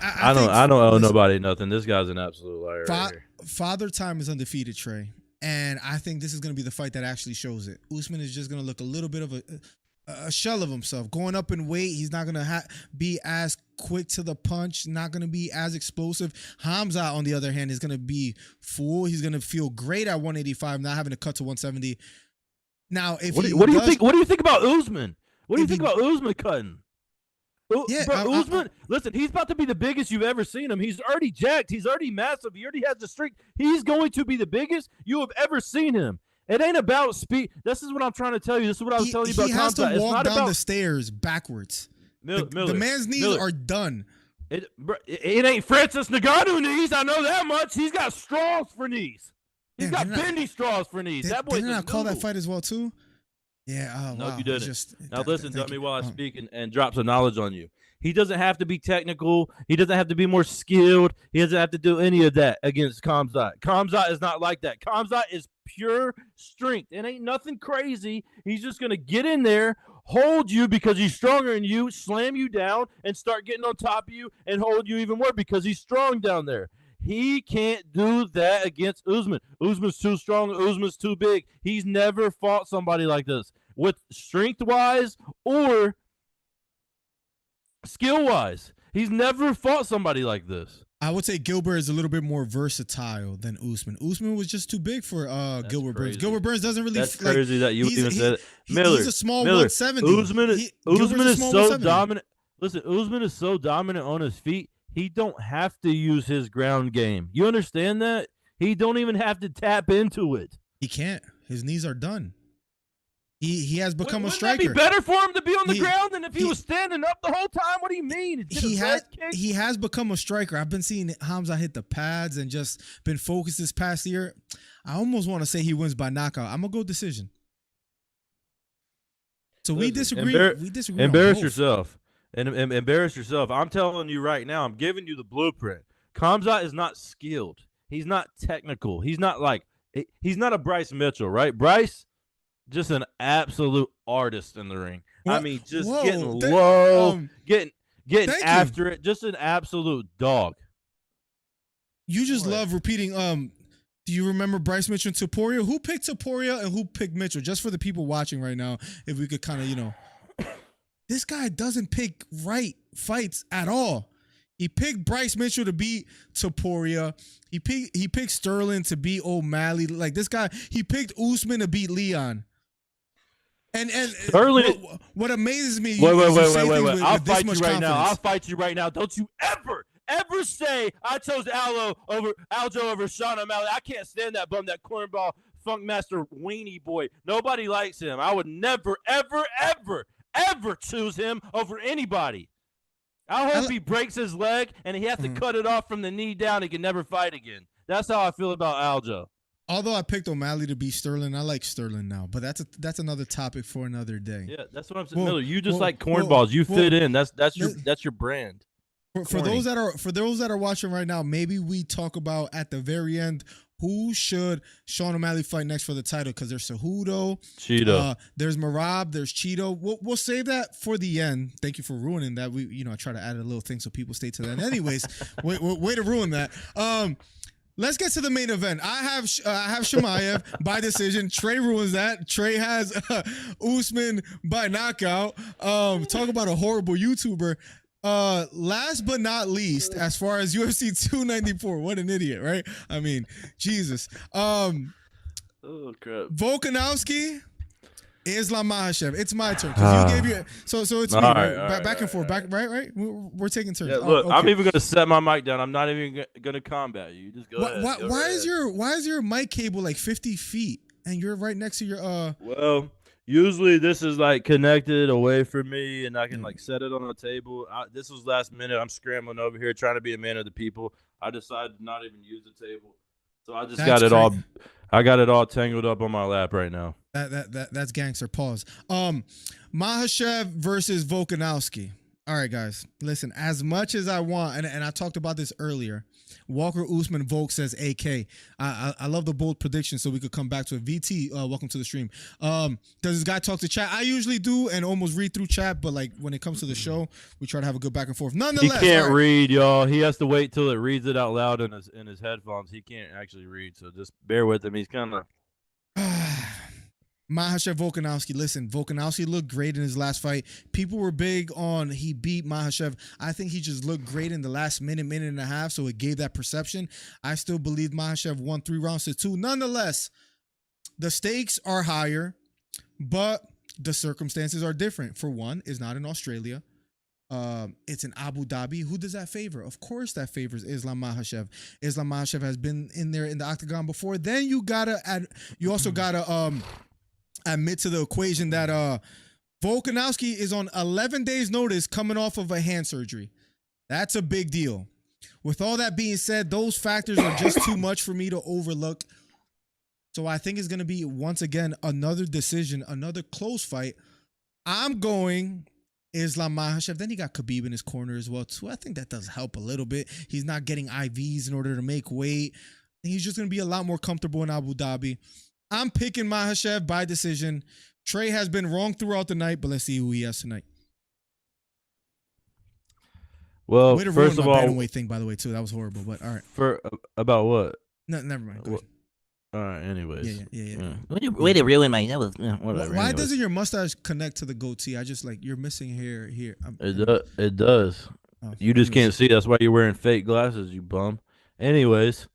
I don't owe nobody nothing. This guy's an absolute liar. Right here. Father Time is undefeated, Trey, and I think this is going to be the fight that actually shows it. Usman is just going to look a little bit of a shell of himself. Going up in weight, he's not going to be as quick to the punch, not going to be as explosive. Khamzat, on the other hand, is going to be full. He's going to feel great at 185, not having to cut to 170. Now, if what do you think? What do you think about Usman? What do you think about Usman cutting? Yeah, Usman, listen, he's about to be the biggest you've ever seen him. He's already jacked. He's already massive. He already has the strength. He's going to be the biggest you have ever seen him. It ain't about speed. This is what I'm trying to tell you. This is what I was telling you about Khamzat. He has to walk down about the stairs backwards. Miller, the man's knees are done. It ain't Francis Ngannou knees. I know that much. He's got straws for knees. He's got bendy straws for knees. That boy didn't I call that fight as well too? Yeah. Oh, no, wow. you didn't. Now listen, dummy, while I speak and drop some knowledge on you. He doesn't have to be technical. He doesn't have to be more skilled. He doesn't have to do any of that against Khamzat. Khamzat is not like that. Khamzat is pure strength. It ain't nothing crazy. He's just going to get in there, hold you because he's stronger than you, slam you down, and start getting on top of you and hold you even more because he's strong down there. He can't do that against Usman. Usman's too strong. Usman's too big. He's never fought somebody like this with strength-wise or skill-wise. He's never fought somebody like this. I would say Gilbert is a little bit more versatile than Usman. Usman was just too big for Gilbert Burns. Gilbert Burns doesn't really. That's crazy that you even said it. He's a small 170. Usman is so dominant. Listen, Usman is so dominant on his feet. He don't have to use his ground game. You understand that? He don't even have to tap into it. He can't. His knees are done. He has become a striker. Wouldn't that be better for him to be on the ground than if he was standing up the whole time? What do you mean? He has become a striker. I've been seeing Khamzat hit the pads and just been focused this past year. I almost want to say he wins by knockout. I'm gonna go decision. So we disagree. We disagree. Embarrass yourself. And embarrass yourself. I'm telling you right now, I'm giving you the blueprint. Khamzat is not skilled. He's not technical. He's not a Bryce Mitchell, right? Bryce, just an absolute artist in the ring. I mean, just getting low, getting after it. Just an absolute dog. You just love repeating. Do you remember Bryce Mitchell and Topuria? Who picked Topuria and who picked Mitchell? Just for the people watching right now, if we could kind of, this guy doesn't pick right fights at all. He picked Bryce Mitchell to beat Topuria. He picked Sterling to beat O'Malley. Like this guy, he picked Usman to beat Leon. And Sterling, what amazes me. Wait. I'll fight you right now. I'll fight you right now. Don't you ever say I chose Aljo over Sean O'Malley. I can't stand that bum, that cornball Funkmaster weenie boy. Nobody likes him. I would never, ever choose him over anybody. I hope he breaks his leg and he has to cut it off from the knee down. He can never fight again. That's how I feel about Aljo. Although I picked O'Malley to beat Sterling, I like Sterling now. But that's another topic for another day. Yeah, that's what I'm saying. Miller, you just like cornballs. You fit in. That's your brand. For those that are watching right now, maybe we talk about at the very end who should Sean O'Malley fight next for the title, because there's Cejudo, Cheeto, there's Merab, there's Cheeto. We'll save that for the end. Thank you for ruining that. I try to add a little thing so people stay to that. Anyways, way to ruin that. Let's get to the main event. I have Chimaev by decision. Trey ruins that. Trey has Usman by knockout. Talk about a horrible YouTuber. Last but not least, as far as UFC 294, what an idiot, right? I mean, Jesus. Oh crap. Volkanovski, Islam Makhachev. It's my turn. You gave you so it's me, right? Back and forth. Right? We're taking turns. Yeah, look, okay. I'm even gonna set my mic down. I'm not even gonna combat you. Just go ahead. Why is your mic cable like 50 feet and you're right next to your Well, usually this is like connected away from me, and I can like set it on the table. This was last minute. I'm scrambling over here trying to be a man of the people. I decided to not even use the table. So I just That's got it all. crazy. I got it all tangled up on my lap right now. That's gangster. Pause. Makhachev versus Volkanovski. All right, guys. Listen, as much as I want, and I talked about this earlier, Walker Usman Volk says AK. I love the bold prediction, so we could come back to it. VT, welcome to the stream. Does this guy talk to chat? I usually do and almost read through chat, but like when it comes to the show, we try to have a good back and forth. He Nonetheless, can't read, y'all. He has to wait till it reads it out loud in his headphones. He can't actually read, so just bear with him. He's kind of. Makhachev Volkanovski. Listen, Volkanovski looked great in his last fight. People were big on he beat Makhachev. I think he just looked great in the last minute and a half, so it gave that perception. I still believe Makhachev won 3 rounds to 2. Nonetheless, the stakes are higher, but the circumstances are different. For one, it's not in Australia. It's in Abu Dhabi. Who does that favor? Of course, that favors Islam Makhachev. Islam Makhachev has been in there in the octagon before. Then you also gotta admit to the equation that Volkanovski is on 11 days notice coming off of a hand surgery. That's a big deal. With all that being said, those factors are just too much for me to overlook. So I think it's going to be, once again, another decision, another close fight. I'm going Islam Makhachev. Then he got Khabib in his corner as well, too. I think that does help a little bit. He's not getting IVs in order to make weight. He's just going to be a lot more comfortable in Abu Dhabi. I'm picking Makhachev by decision. Trey has been wrong throughout the night, but let's see who he has tonight. Well, way to first ruin of my all, bantamweight thing, by the way, too. That was horrible, but all right. For about what? No, never mind. Go ahead. All right. Anyways. Yeah. Way to ruin my. That was whatever. Why anyways. doesn't your mustache connect to the goatee? I just like you're missing hair here. It does. Oh, You just anyways. can't see. That's why you're wearing fake glasses, you bum. Anyways,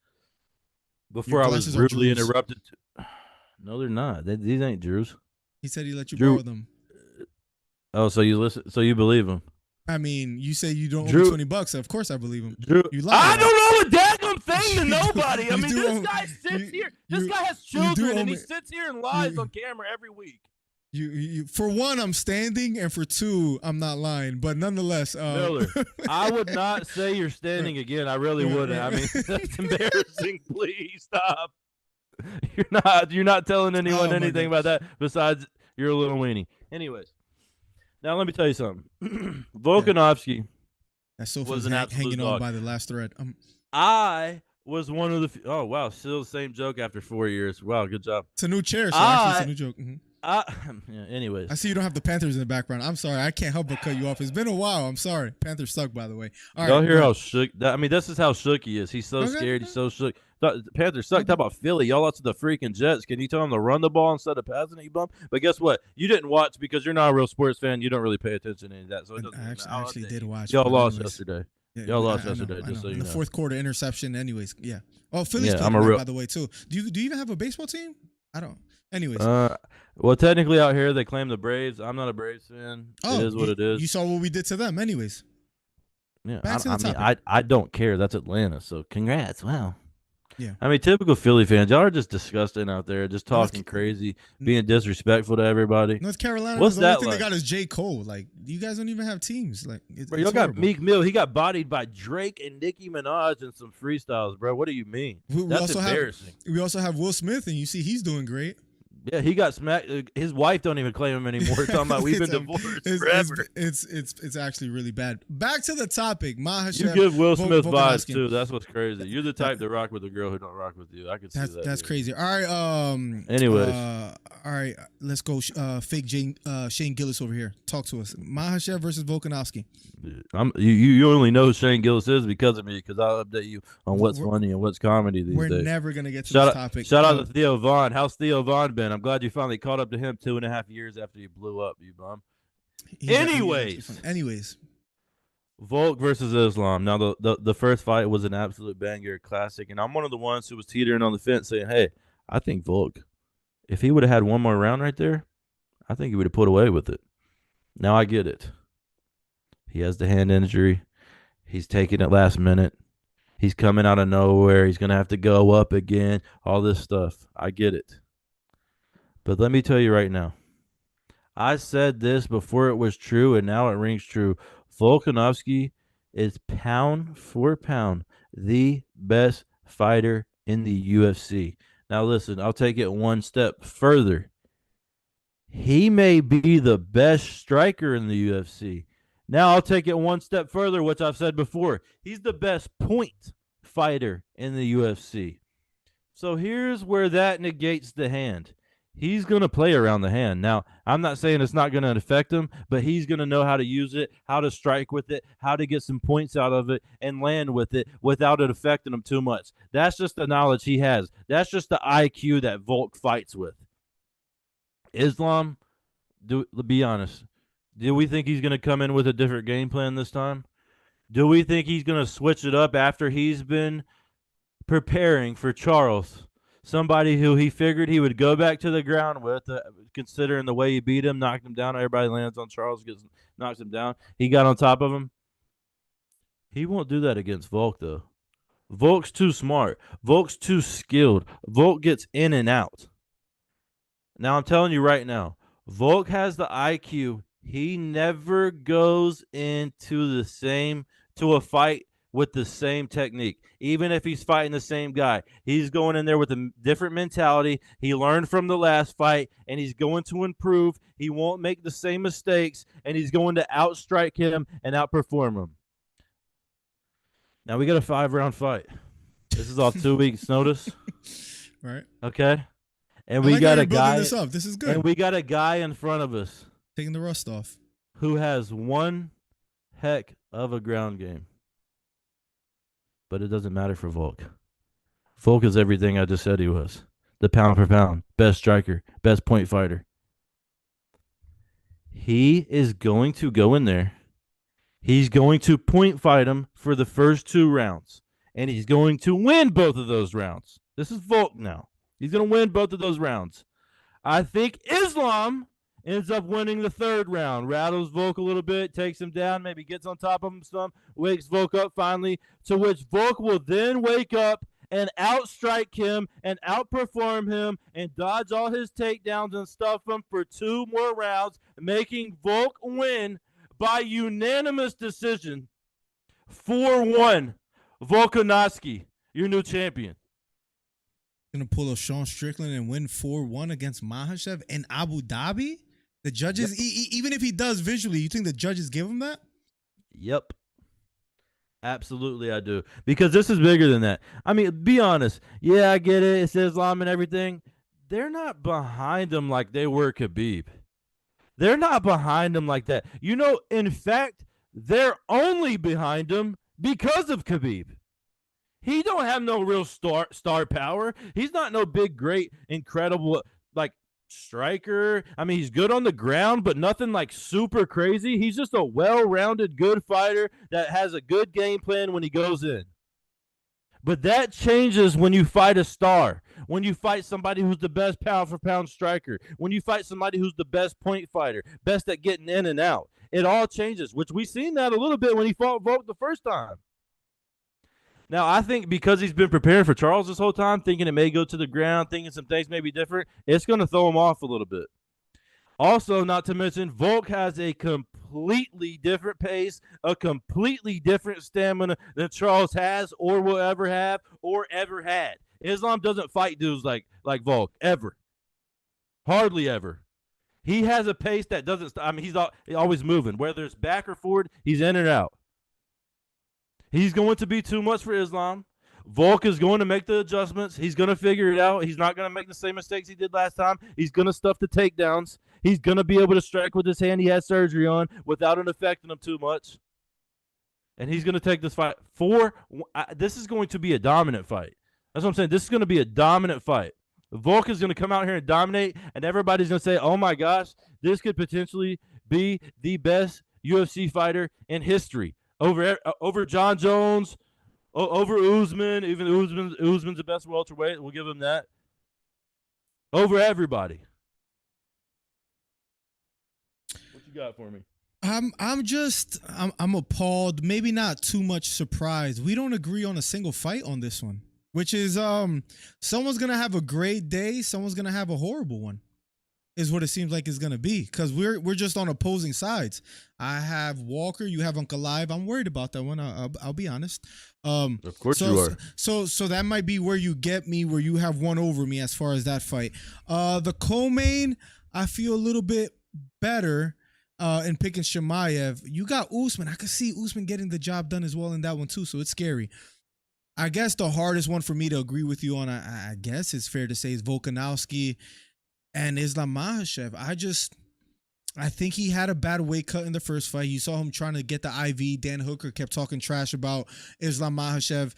before Your I was glasses are rudely Drew's. interrupted. No, they're not. These ain't Drews. He said he let you Drew- borrow them. Oh, so you listen? So you believe him? I mean, you say you don't owe Drew- me $20. Of course I believe him. Drew, You lied. I don't know a daggum thing to You nobody. I you mean, do this owe- guy sits here. This you- guy has you do children, owe and he me- sits here and lies you- on camera every week. You for one, I'm standing, and for two, I'm not lying. But nonetheless, Miller, I would not say you're standing again. I really wouldn't. I mean, that's embarrassing. Please stop. You're not telling anyone Oh, my anything about that besides you're a little weenie. Anyways, now let me tell you something. Volkanovski, that sofa was is an absolute hanging on dog. by the last thread. I was one of the. Oh wow, still the same joke after 4 years. Wow, good job. It's a new chair, so actually it's a new joke. Mhm. Yeah, anyways, I see you don't have the Panthers in the background. I'm sorry, I can't help but cut you off. It's been a while. I'm sorry. Panthers suck, by the way. All y'all right, hear go how ahead. shook? I mean, this is how shook he is. He's so Okay. scared. He's so shook. The Panthers suck. Talk about Philly. Y'all lost to the freaking Jets. Can you tell them to run the ball instead of passing it, you bum? But guess what? You didn't watch because you're not a real sports fan. You don't really pay attention to any of that. So it doesn't I matter. actually, I'll actually update did you. watch. Y'all but lost anyways. yesterday. Yeah, Y'all lost I know, yesterday, I just know. so you In the know. fourth quarter interception. Anyways, yeah. Oh, Philly's Yeah, playing I'm a tonight, real- by the way, too. Do you even have a baseball team? I don't. Anyways. Well, technically out here they claim the Braves. I'm not a Braves fan. It is what it is. You saw what we did to them, anyways. Yeah, back to the I mean, topic. I don't care. That's Atlanta. So Congrats! Wow. Yeah. I mean, typical Philly fans, y'all are just disgusting out there, just North talking crazy, being disrespectful to everybody. North Carolina. What's the only that thing like? they got is J. Cole. Like, you guys don't even have teams. Like, Bro, it's y'all got horrible. Meek Mill. He got bodied by Drake and Nicki Minaj and some freestyles, bro. What do you mean? We That's also have- embarrassing. We also have Will Smith, and you see he's doing great. Yeah, he got smacked. His wife don't even claim him anymore. Talking about we've been divorced forever. It's actually really bad. Back to the topic. Makhachev. You give Will Smith vibes Volkanovski. too. That's what's crazy. You're the type to rock with a girl who don't rock with you. I can see that. That's dude. crazy. All right. Anyways. All right. Let's go. Fake Shane Gillis over here. Talk to us. Makhachev versus Volkanovski. You only know who Shane Gillis is because of me, because I'll update you on what's funny and what's comedy these We're days. never gonna get to Shout this out, topic. shout out to Theo Vaughn. How's Theo Vaughn been? I'm glad you finally caught up to him 2.5 years after you blew up, you bum. Anyways. Volk versus Islam. Now, the first fight was an absolute banger, classic, and I'm one of the ones who was teetering on the fence saying, hey, I think Volk, if he would have had one more round right there, I think he would have put away with it. Now I get it. He has the hand injury. He's taking it last minute. He's coming out of nowhere. He's going to have to go up again, all this stuff. I get it. But let me tell you right now, I said this before it was true, and now it rings true. Volkanovski is pound for pound the best fighter in the UFC. Now, listen, I'll take it one step further. He may be the best striker in the UFC. Now, I'll take it one step further, which I've said before. He's the best point fighter in the UFC. So here's where that negates the hand. He's going to play around the hand. Now, I'm not saying it's not going to affect him, but he's going to know how to use it, how to strike with it, how to get some points out of it, and land with it without it affecting him too much. That's just the knowledge he has. That's just the IQ that Volk fights with. Islam, be honest, do we think he's going to come in with a different game plan this time? Do we think he's going to switch it up after he's been preparing for Charles? Somebody who he figured he would go back to the ground with, considering the way he beat him, knocked him down. Everybody lands on Charles, knocks him down. He got on top of him. He won't do that against Volk, though. Volk's too smart. Volk's too skilled. Volk gets in and out. Now, I'm telling you right now, Volk has the IQ. He never goes into to a fight with the same technique. Even if he's fighting the same guy, he's going in there with a different mentality. He learned from the last fight, and he's going to improve. He won't make the same mistakes, and he's going to outstrike him and outperform him. Now, we got a 5-round fight. This is off 2 weeks' notice. Right. Okay? And I we like got how a you're building guy. this up. This is good. And we got a guy in front of us Taking the rust off. who has one heck of a ground game. But it doesn't matter for Volk. Volk is everything I just said he was. The pound for pound, best striker, best point fighter. He is going to go in there. He's going to point fight him for the first 2 rounds. And he's going to win both of those rounds. This is Volk now. He's going to win both of those rounds. I think Islam ends up winning the 3rd round. Rattles Volk a little bit, takes him down, maybe gets on top of him some, wakes Volk up finally, to which Volk will then wake up and outstrike him and outperform him and dodge all his takedowns and stuff him for 2 more rounds, making Volk win by unanimous decision. 4-1. Volkanovski, your new champion. Gonna pull a Sean Strickland and win 4-1 against Makhachev in Abu Dhabi? The judges, even if he does visually, you think the judges give him that? Yep. Absolutely, I do. Because this is bigger than that. I mean, be honest. Yeah, I get it. It's Islam and everything. They're not behind him like they were Khabib. They're not behind him like that. You know, in fact, they're only behind him because of Khabib. He don't have no real star power. He's not no big, great, incredible, like, striker. I mean, he's good on the ground, but nothing like super crazy. He's just a well-rounded, good fighter that has a good game plan when he goes in. But that changes when you fight a star, when you fight somebody who's the best pound-for-pound striker, when you fight somebody who's the best point fighter, best at getting in and out. It all changes, which we've seen that a little bit when he fought Volk the first time. Now, I think because he's been preparing for Charles this whole time, thinking it may go to the ground, thinking some things may be different, it's going to throw him off a little bit. Also, not to mention, Volk has a completely different pace, a completely different stamina than Charles has or will ever have or ever had. Islam doesn't fight dudes like Volk, ever. Hardly ever. He has a pace that doesn't stop. I mean, he's always moving. Whether it's back or forward, he's in and out. He's going to be too much for Islam. Volk is going to make the adjustments. He's going to figure it out. He's not going to make the same mistakes he did last time. He's going to stuff the takedowns. He's going to be able to strike with his hand he had surgery on without it affecting him too much. And he's going to take this fight. This is going to be a dominant fight. That's what I'm saying. This is going to be a dominant fight. Volk is going to come out here and dominate, and everybody's going to say, oh, my gosh, this could potentially be the best UFC fighter in history. Over John Jones, over Usman, even Usman's the best welterweight. We'll give him that. Over everybody. What you got for me? I'm appalled. Maybe not too much surprised. We don't agree on a single fight on this one, which is someone's gonna have a great day, someone's gonna have a horrible one. is what it seems like it's gonna be, because we're just on opposing sides. I have Walker, you have Uncle Live. I'm worried about that one. I'll be honest. Of course so, you are. So that might be where you get me, where you have one over me as far as that fight. The co-main, I feel a little bit better in picking Chimaev. You got Usman. I could see Usman getting the job done as well in that one too, so it's scary. I guess the hardest one for me to agree with you on, I guess it's fair to say, is Volkanovski and Islam Makhachev. I think he had a bad weight cut in the first fight. You saw him trying to get the IV. Dan Hooker kept talking trash about Islam Makhachev.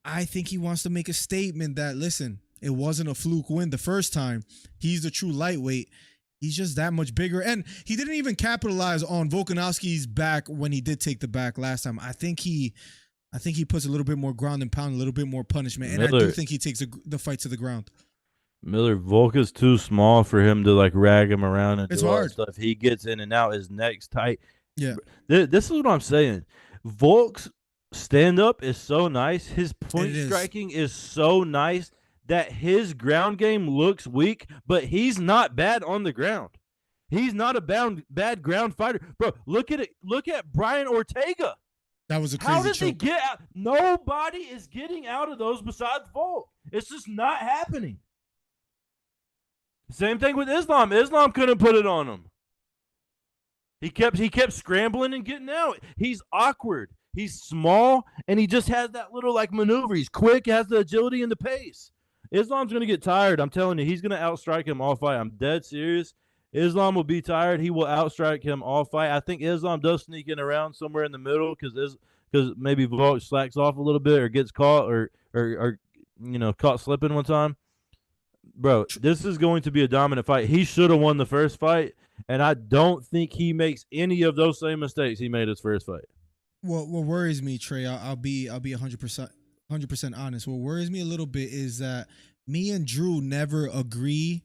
I think he wants to make a statement that, listen, it wasn't a fluke win the first time. He's the true lightweight. He's just that much bigger. And he didn't even capitalize on Volkanovski's back when he did take the back last time. I think he puts a little bit more ground and pound, a little bit more punishment. And I do think he takes the fight to the ground. Miller, Volk is too small for him to like rag him around and it's do all hard that stuff. He gets in and out, his neck's tight. Yeah. This is what I'm saying. Volk's stand-up is so nice. His point It is. striking is so nice that his ground game looks weak, but he's not bad on the ground. He's not a bad ground fighter. Bro, look at it. Look at Brian Ortega. That was a crazy How does he choke. get out? Nobody is getting out of those besides Volk. It's just not happening. Same thing with Islam. Islam couldn't put it on him. He kept scrambling and getting out. He's awkward. He's small, and he just has that little like maneuver. He's quick, has the agility and the pace. Islam's gonna get tired. I'm telling you, he's gonna outstrike him all fight. I'm dead serious. Islam will be tired. He will outstrike him all fight. I think Islam does sneak in around somewhere in the middle because maybe Volk slacks off a little bit or gets caught or caught slipping one time. Bro, this is going to be a dominant fight. He should have won the first fight, and I don't think he makes any of those same mistakes he made his first fight. What worries me, Trey, I'll be 100% honest. What worries me a little bit is that me and Drew never agree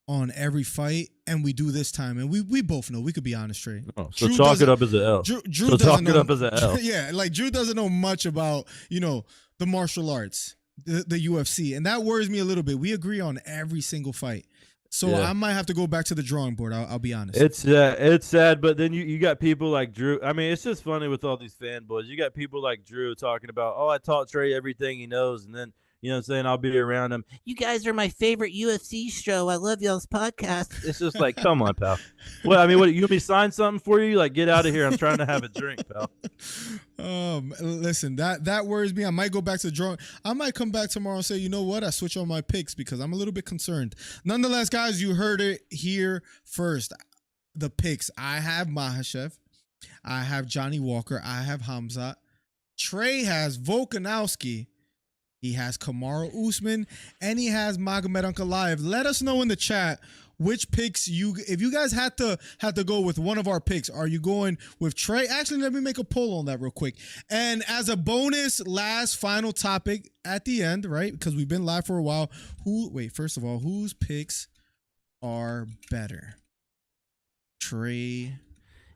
on every fight, and we do this time. And we both know, we could be honest, Trey. Oh, so chalk it up as an L. Drew so doesn't chalk know, it up as an L. Yeah, like Drew doesn't know much about, the martial arts, the UFC. And that worries me a little bit. We agree on every single fight. So Yeah. I might have to go back to the drawing board. I'll be honest. It's sad, but then you got people like Drew. I mean, it's just funny with all these fanboys. You got people like Drew talking about, oh, I taught Trey everything he knows, and then saying I'll be around him. You guys are my favorite UFC show. I love y'all's podcast. It's just like, come on, pal. Well, I mean, what, you want me to sign something for you? Like, get out of here. I'm trying to have a drink, pal. Listen, that worries me. I might go back to the drawing. I might come back tomorrow and say, you know what? I switch on my picks because I'm a little bit concerned. Nonetheless, guys, you heard it here first. The picks. I have Makhachev. I have Johnny Walker. I have Khamzat. Trey has Volkanovski. He has Kamaru Usman, and he has Magomed Ankalaev. Let us know in the chat which picks if you guys had to go with one of our picks. Are you going with Trey? Actually, let me make a poll on that real quick. And as a bonus, last final topic at the end, right? Because we've been live for a while. First of all, whose picks are better? Trey.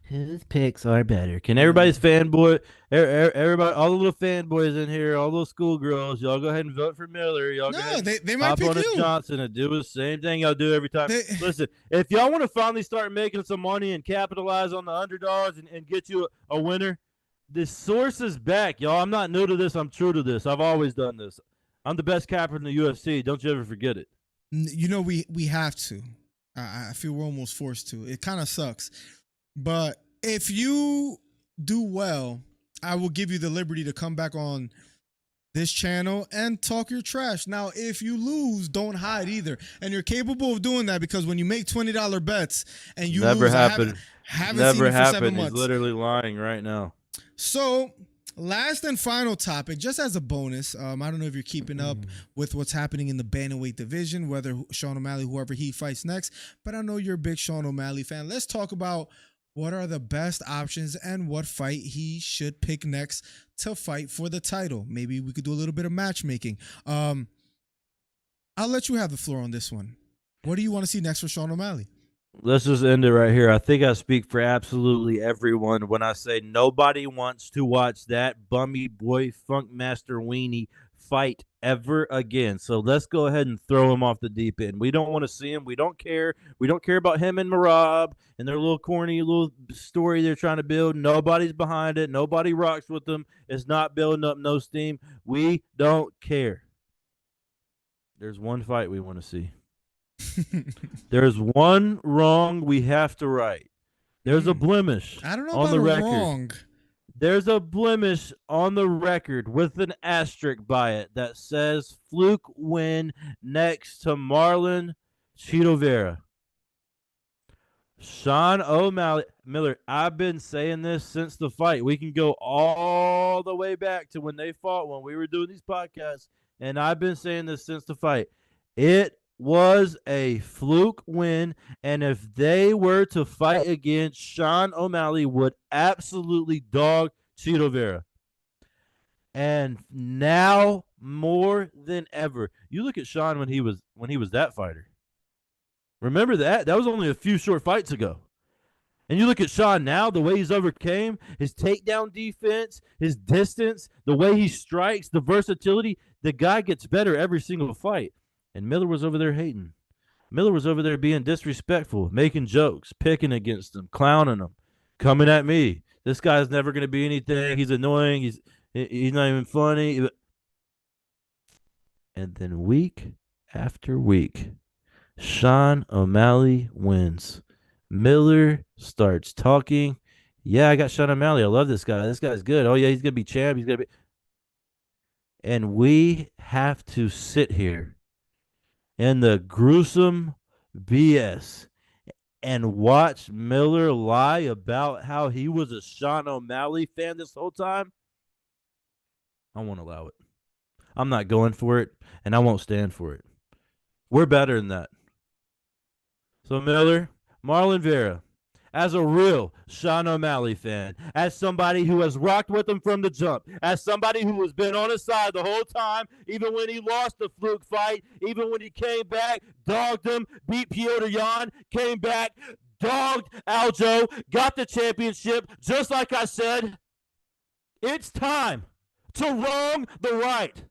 Whose picks are better? Can everybody's fanboy, everybody, all the little fanboys in here, all those schoolgirls, y'all go ahead and vote for Miller. Y'all go ahead and they might hop pick on you. Johnson and do the same thing y'all do every time. Listen, if y'all want to finally start making some money and capitalize on the underdogs and get you a winner, the source is back, y'all. I'm not new to this. I'm true to this. I've always done this. I'm the best capper in the UFC. Don't you ever forget it. We have to. I feel we're almost forced to. It kind of sucks. But if you do well, I will give you the liberty to come back on this channel and talk your trash. Now, if you lose, don't hide either. And you're capable of doing that because when you make $20 bets and you Never lose, happened. haven't Never seen it for happened. 7 He's months. literally lying right now. So, last and final topic, just as a bonus, I don't know if you're keeping up with what's happening in the bantamweight division, whether Sean O'Malley, whoever he fights next, but I know you're a big Sean O'Malley fan. Let's talk about what are the best options and what fight he should pick next to fight for the title. Maybe we could do a little bit of matchmaking. I'll let you have the floor on this one. What do you want to see next for Sean O'Malley? Let's just end it right here. I think I speak for absolutely everyone when I say nobody wants to watch that bummy boy Funkmaster Weenie fight ever again. So let's go ahead and throw him off the deep end. We don't want to see him. We don't care. We don't care about him and Marab and their little corny little story they're trying to build. Nobody's behind it. Nobody rocks with them. It's not building up no steam. We don't care. There's one fight we want to see. There's one wrong we have to right. There's a blemish I don't know on about the a record. wrong. There's a blemish on the record with an asterisk by it that says fluke win next to Marlon Chito Vera. Sean O'Malley, Miller, I've been saying this since the fight. We can go all the way back to when they fought, when we were doing these podcasts, and I've been saying this since the fight. It was a fluke win, and if they were to fight again, Sean O'Malley would absolutely dog Chito Vera. And now more than ever, you look at Sean when he was that fighter. Remember that? That was only a few short fights ago. And you look at Sean now, the way he's overcame, his takedown defense, his distance, the way he strikes, the versatility, the guy gets better every single fight. And Miller was over there hating. Miller was over there being disrespectful, making jokes, picking against him, clowning him, coming at me. This guy's never going to be anything. He's annoying. He's not even funny. And then week after week, Sean O'Malley wins. Miller starts talking. Yeah, I got Sean O'Malley. I love this guy. This guy's good. Oh, yeah, he's going to be champ. He's going to be. And we have to sit here in the gruesome BS and watch Miller lie about how he was a Sean O'Malley fan this whole time. I won't allow it. I'm not going for it, and I won't stand for it. We're better than that. So, Miller, Marlon Vera, as a real Sean O'Malley fan, as somebody who has rocked with him from the jump, as somebody who has been on his side the whole time, even when he lost the fluke fight, even when he came back, dogged him, beat Petr Yan, came back, dogged Aljo, got the championship, just like I said, it's time to wrong the right.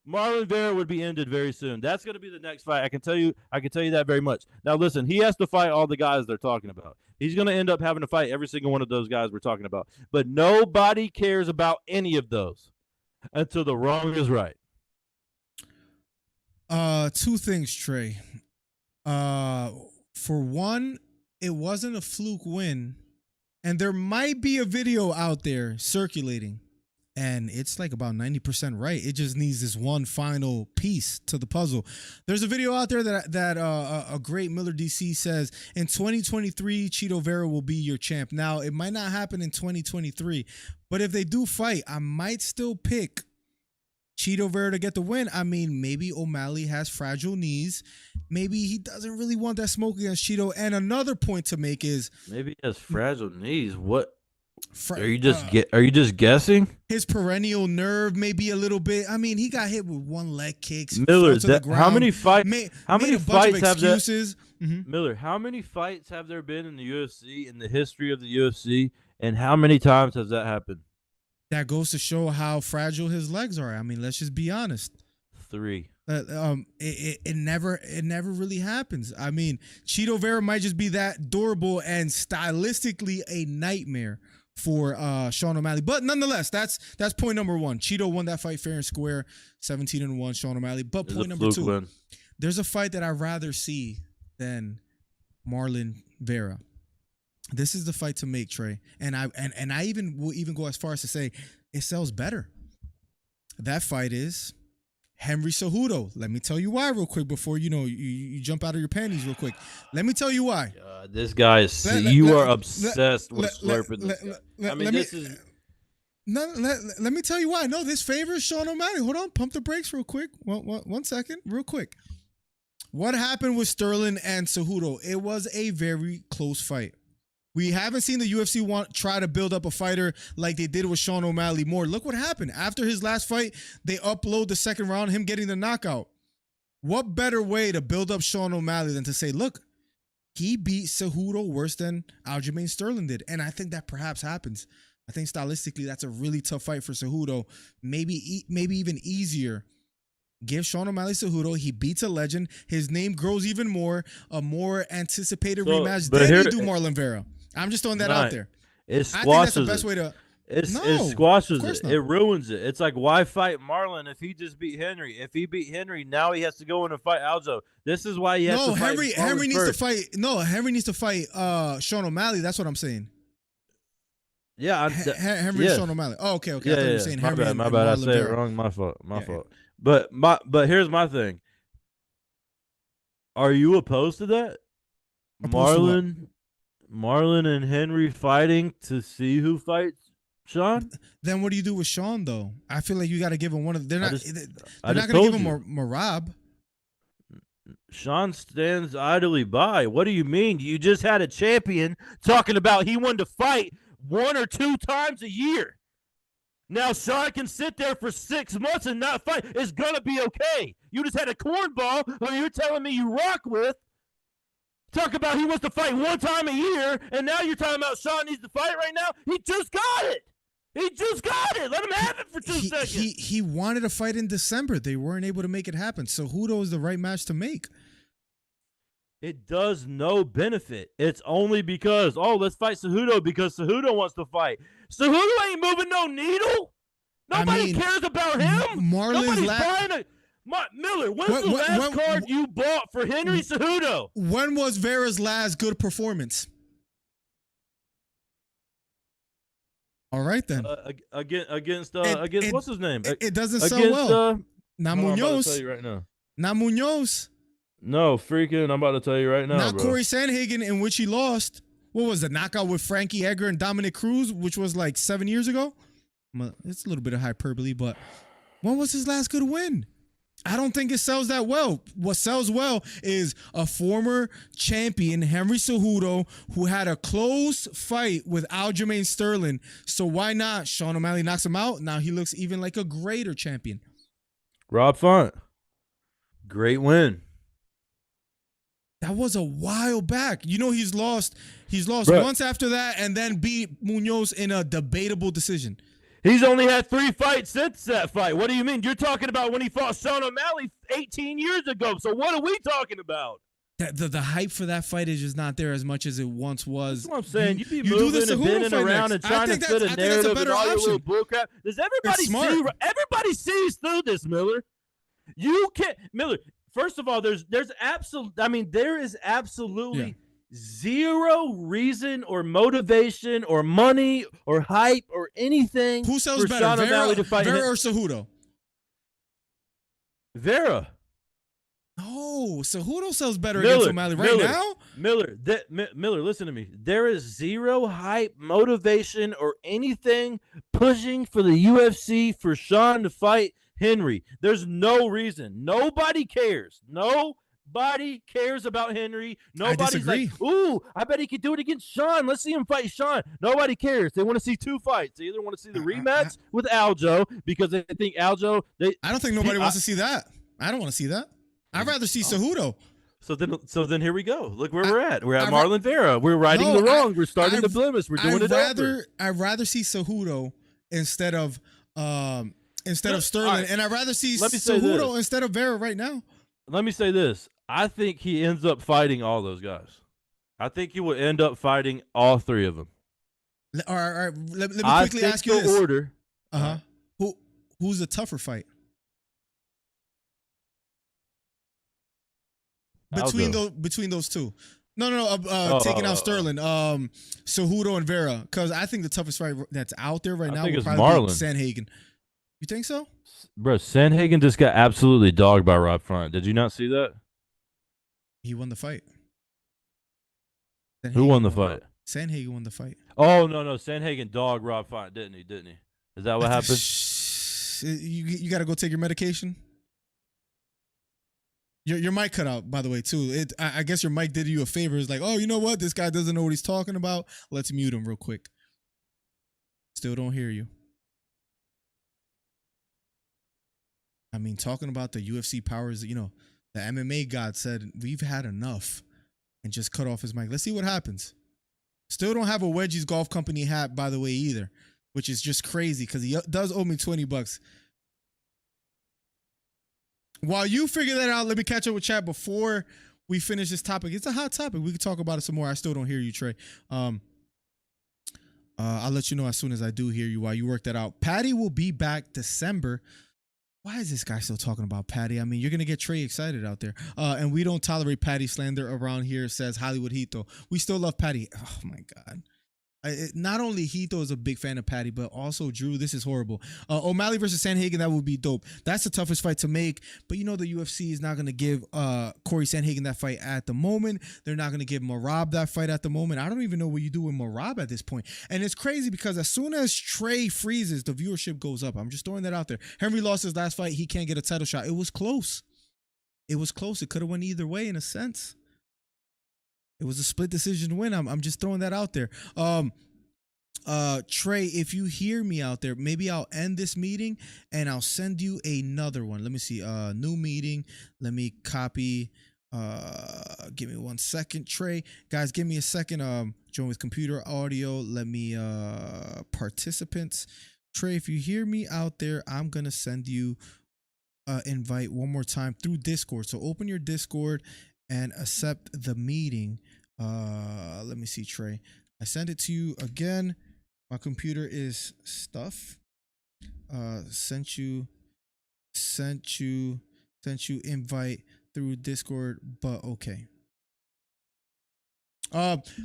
Marlon Vera would be ended very soon. That's going to be the next fight. I can tell you that very much. Now, listen, he has to fight all the guys they're talking about. He's going to end up having to fight every single one of those guys we're talking about. But nobody cares about any of those until the wrong is right. Two things, Trey. For one, it wasn't a fluke win, and there might be a video out there circulating, and it's like about 90% right. It just needs this one final piece to the puzzle. There's a video out there that a great Miller DC says, in 2023, Chito Vera will be your champ. Now, it might not happen in 2023, but if they do fight, I might still pick Chito Vera to get the win. I mean, maybe O'Malley has fragile knees. Maybe he doesn't really want that smoke against Chito. And another point to make is, maybe he has fragile knees. What? Are you just guessing? His perennial nerve may be a little bit. I mean, he got hit with one leg kick. Miller, how many fights? How many fights have there? Mm-hmm. Miller, how many fights have there been in the UFC, in the history of the UFC, and how many times has that happened? That goes to show how fragile his legs are. I mean, let's just be honest. 3. It never really happens. I mean, Chito Vera might just be that durable and stylistically a nightmare for Sean O'Malley. But nonetheless, that's point number one. Chito won that fight fair and square, 17-1, Sean O'Malley. But point number two, there's a fight that I'd rather see than Marlon Vera. This is the fight to make, Trey. And I will even go as far as to say it sells better. That fight is Henry Cejudo. Let me tell you why real quick before you jump out of your panties real quick. Let me tell you why. This guy is you are obsessed with slurping this guy. I mean, this is let me tell you why. No, this favors Sean O'Malley. Hold on, pump the brakes real quick. One second, real quick. What happened with Sterling and Cejudo? It was a very close fight. We haven't seen the UFC try to build up a fighter like they did with Sean O'Malley more. Look what happened. After his last fight, they upload the second round, him getting the knockout. What better way to build up Sean O'Malley than to say, look, he beat Cejudo worse than Aljamain Sterling did. And I think that perhaps happens. I think stylistically, that's a really tough fight for Cejudo. Maybe even easier Give Sean O'Malley Cejudo. He beats a legend. His name grows even more. A more anticipated rematch. but Then here- you do Marlon Vera. I'm just throwing that out there. It I think that's squashes the best it. way to. It No, squashes of course it. not. It ruins it. It's like, why fight Marlon if he just beat Henry? If he beat Henry, now he has to go in and fight Aljo. This is why he has No, to fight Henry Marlon needs first. to fight. No, Henry needs to fight Sean O'Malley. That's what I'm saying. Yeah, Henry yes. and Sean O'Malley. Oh, okay. I Yeah, thought you yeah. were saying My Henry bad. and My bad. I Marlon said it Vera. wrong. My fault. My Yeah, fault. But here's my thing. Are you opposed to that? Opposed to what? Marlon and Henry fighting to see who fights Sean? Then what do you do with Sean though? I feel like you got to give him one of. They're not. just They're told not going to give him you. Marab. Sean stands idly by. What do you mean? You just had a champion talking about he wanted to fight 1 or 2 times a year. Now Sean can sit there for 6 months and not fight. It's gonna be okay. You just had a cornball who you're telling me you rock with. Talk about he wants to fight 1 time a year, and now you're talking about Sean needs to fight right now. He just got it. He just got it. Let him have it for 2 seconds. He wanted to fight in December. They weren't able to make it happen. So Cejudo is the right match to make. It does no benefit. It's only because, let's fight Cejudo because Cejudo wants to fight. Cejudo ain't moving no needle. Nobody cares about him. Marlon's Nobody's buying a Miller. When's the last card you bought for Henry Cejudo? When was Vera's last good performance? All right then. Against It- what's his name? It doesn't Against sell well. Not hold on, I'm about to tell Munoz. you right now. Not Munoz. No, freaking! I'm about to tell you right now, Not bro. Corey Sandhagen, in which he lost. What was the knockout with Frankie Edgar and Dominic Cruz, which was like 7 years ago? It's a little bit of hyperbole, but when was his last good win? I don't think it sells that well. What sells well is a former champion, Henry Cejudo, who had a close fight with Aljamain Sterling. So why not? Sean O'Malley knocks him out. Now he looks even like a greater champion. Rob Font, great win. That was a while back. You know he's lost Bruh. once after that and then beat Munoz in a debatable decision. He's only had 3 fights since that fight. What do you mean? You're talking about when he fought Sean O'Malley 18 years ago. So what are we talking about? The hype for that fight is just not there as much as it once was. That's what I'm saying. You be do moving the and Cejudo bending fight around next. and trying to fit a narrative and all your little bullcrap. Does everybody It's smart. see? Everybody sees through this, Miller. You can't, Miller. First of all, there is absolutely zero reason or motivation or money or hype or anything. Who sells for better, Sean O'Malley to fight Vera or Cejudo? Vera. No, Cejudo sells better against O'Malley right now. Miller, listen to me. There is zero hype, motivation, or anything pushing for the UFC for Sean to fight Henry. There's no reason. Nobody cares. Nobody cares about Henry. Nobody's like, ooh, I bet he could do it against Sean. Let's see him fight Sean. Nobody cares. They want to see 2 fights. They either want to see the rematch with Aljo because they think Aljo. I don't think nobody wants to see that. I don't want to see that. I'd rather see Cejudo. So then here we go. Look where we're at. We're at Marlon Vera. We're righting the wrong. We're starting the blemish. We're doing it over. I'd rather see Cejudo instead of Sterling, right. and I'd rather see Let me say Cejudo this. instead of Vera right now. Let me say this. I think he ends up fighting all those guys. I think he will end up fighting all 3 of them. All right. Let me quickly ask you this. Order. Who's the tougher fight between those 2? No. Taking out Sterling, Cejudo and Vera, because I think the toughest fight that's out there right now think will it's probably be Marlon. Sandhagen. You think so? Bro, Sandhagen just got absolutely dogged by Rob Font. Did you not see that? He won the fight. Who won the fight? Sandhagen won the fight. Oh, no. Sandhagen dogged Rob Font, didn't he? Is that what happened? You got to go take your medication? Your mic cut out, by the way, too. I guess your mic did you a favor. It's like, oh, you know what? This guy doesn't know what he's talking about. Let's mute him real quick. Still don't hear you. I mean, talking about the UFC powers, the MMA god said, we've had enough, and just cut off his mic. Let's see what happens. Still don't have a Wedgies Golf Company hat, by the way, either, which is just crazy because he does owe me $20. While you figure that out, let me catch up with chat before we finish this topic. It's a hot topic. We can talk about it some more. I still don't hear you, Trey. I'll let you know as soon as I do hear you while you work that out. Patty will be back December. Why is this guy still talking about Patty? I mean, you're going to get Trey excited out there. And we don't tolerate Patty slander around here, says Hollywood Hito. We still love Patty. Oh, my God. Not only Hito is a big fan of Patty, but also Drew. This is horrible. O'Malley versus Sanhagen, that would be dope. That's the toughest fight to make. But you know the UFC is not going to give Corey Sanhagen that fight at the moment. They're not going to give Merab that fight at the moment. I don't even know what you do with Merab at this point. And it's crazy because as soon as Trey freezes, the viewership goes up. I'm just throwing that out there. Henry lost his last fight. He can't get a title shot. It was close. It was close. It could have went either way in a sense. It was a split decision win. I'm just throwing that out there. Trey, if you hear me out there, maybe I'll end this meeting and I'll send you another one. Let me see. New meeting. Let me copy. Give me 1 second, Trey. Guys, give me a second. Join with computer audio. Let me participants. Trey, if you hear me out there, I'm gonna send you invite one more time through Discord. So open your Discord and accept the meeting. Let me see, Trey. I sent it to you again. My computer is stuff. Sent you invite through Discord, but okay.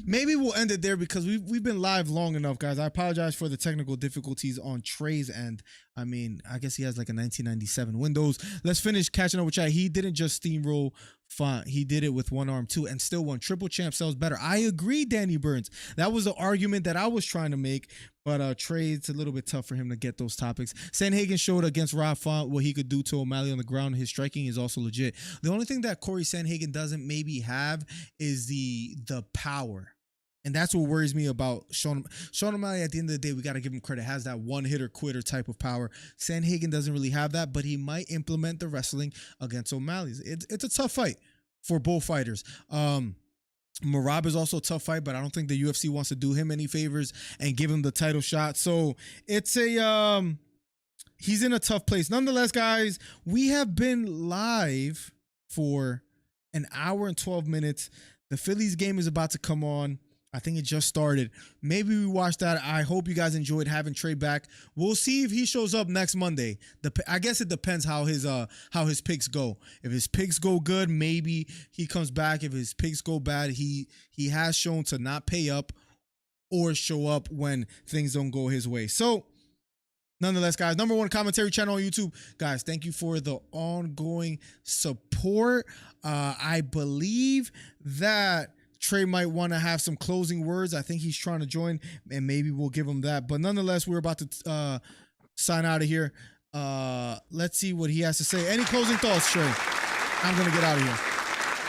Maybe we'll end it there because we've been live long enough, guys. I apologize for the technical difficulties on Trey's end. I mean, I guess he has like a 1997 Windows. Let's finish catching up with chat. He didn't just steamroll Font. He did it with one arm too and still won. Triple champ sells better. I agree, Danny Burns. That was the argument that I was trying to make, but Trey, it's a little bit tough for him to get those topics. Sanhagen showed against Rob Font what he could do to O'Malley on the ground. His striking is also legit. The only thing that Corey Sanhagen doesn't maybe have is the power. And that's what worries me about Sean O'Malley. At the end of the day, we got to give him credit. Has that one-hitter quitter type of power. Sanhagen doesn't really have that, but he might implement the wrestling against O'Malley. It's a tough fight for both fighters. Merab is also a tough fight, but I don't think the UFC wants to do him any favors and give him the title shot. So it's a he's in a tough place. Nonetheless, guys, we have been live for an hour and 12 minutes. The Phillies game is about to come on. I think it just started. Maybe we watch that. I hope you guys enjoyed having Trey back. We'll see if he shows up next Monday. I guess it depends how his picks go. If his picks go good, maybe he comes back. If his picks go bad, he has shown to not pay up or show up when things don't go his way. So, nonetheless, guys, #1 commentary channel on YouTube. Guys, thank you for the ongoing support. I believe that Trey might want to have some closing words. I think he's trying to join, and maybe we'll give him that. But nonetheless, we're about to sign out of here. Let's see what he has to say. Any closing thoughts, Trey? I'm going to get out of here.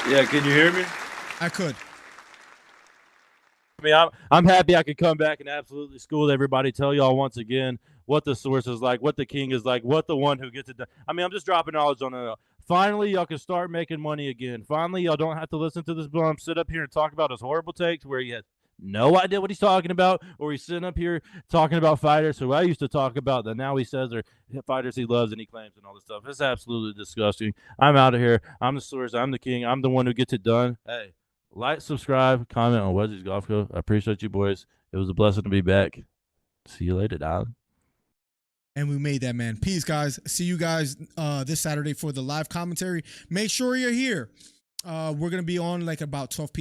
Yeah, can you hear me? I could. I mean, I'm happy I could come back and absolutely school everybody, tell y'all once again what the source is like, what the king is like, what the one who gets it done. I mean, I'm just dropping knowledge on it. Finally, y'all can start making money again. Finally, y'all don't have to listen to this bum sit up here and talk about his horrible takes where he has no idea what he's talking about, or he's sitting up here talking about fighters who I used to talk about that now he says are fighters he loves and he claims and all this stuff. It's absolutely disgusting. I'm out of here. I'm the source. I'm the king. I'm the one who gets it done. Hey, like, subscribe, comment on Wesley's Golf Co. I appreciate you, boys. It was a blessing to be back. See you later, Don. And we made that, man. Peace, guys. See you guys this Saturday for the live commentary. Make sure you're here. We're going to be on like about 12 p.m.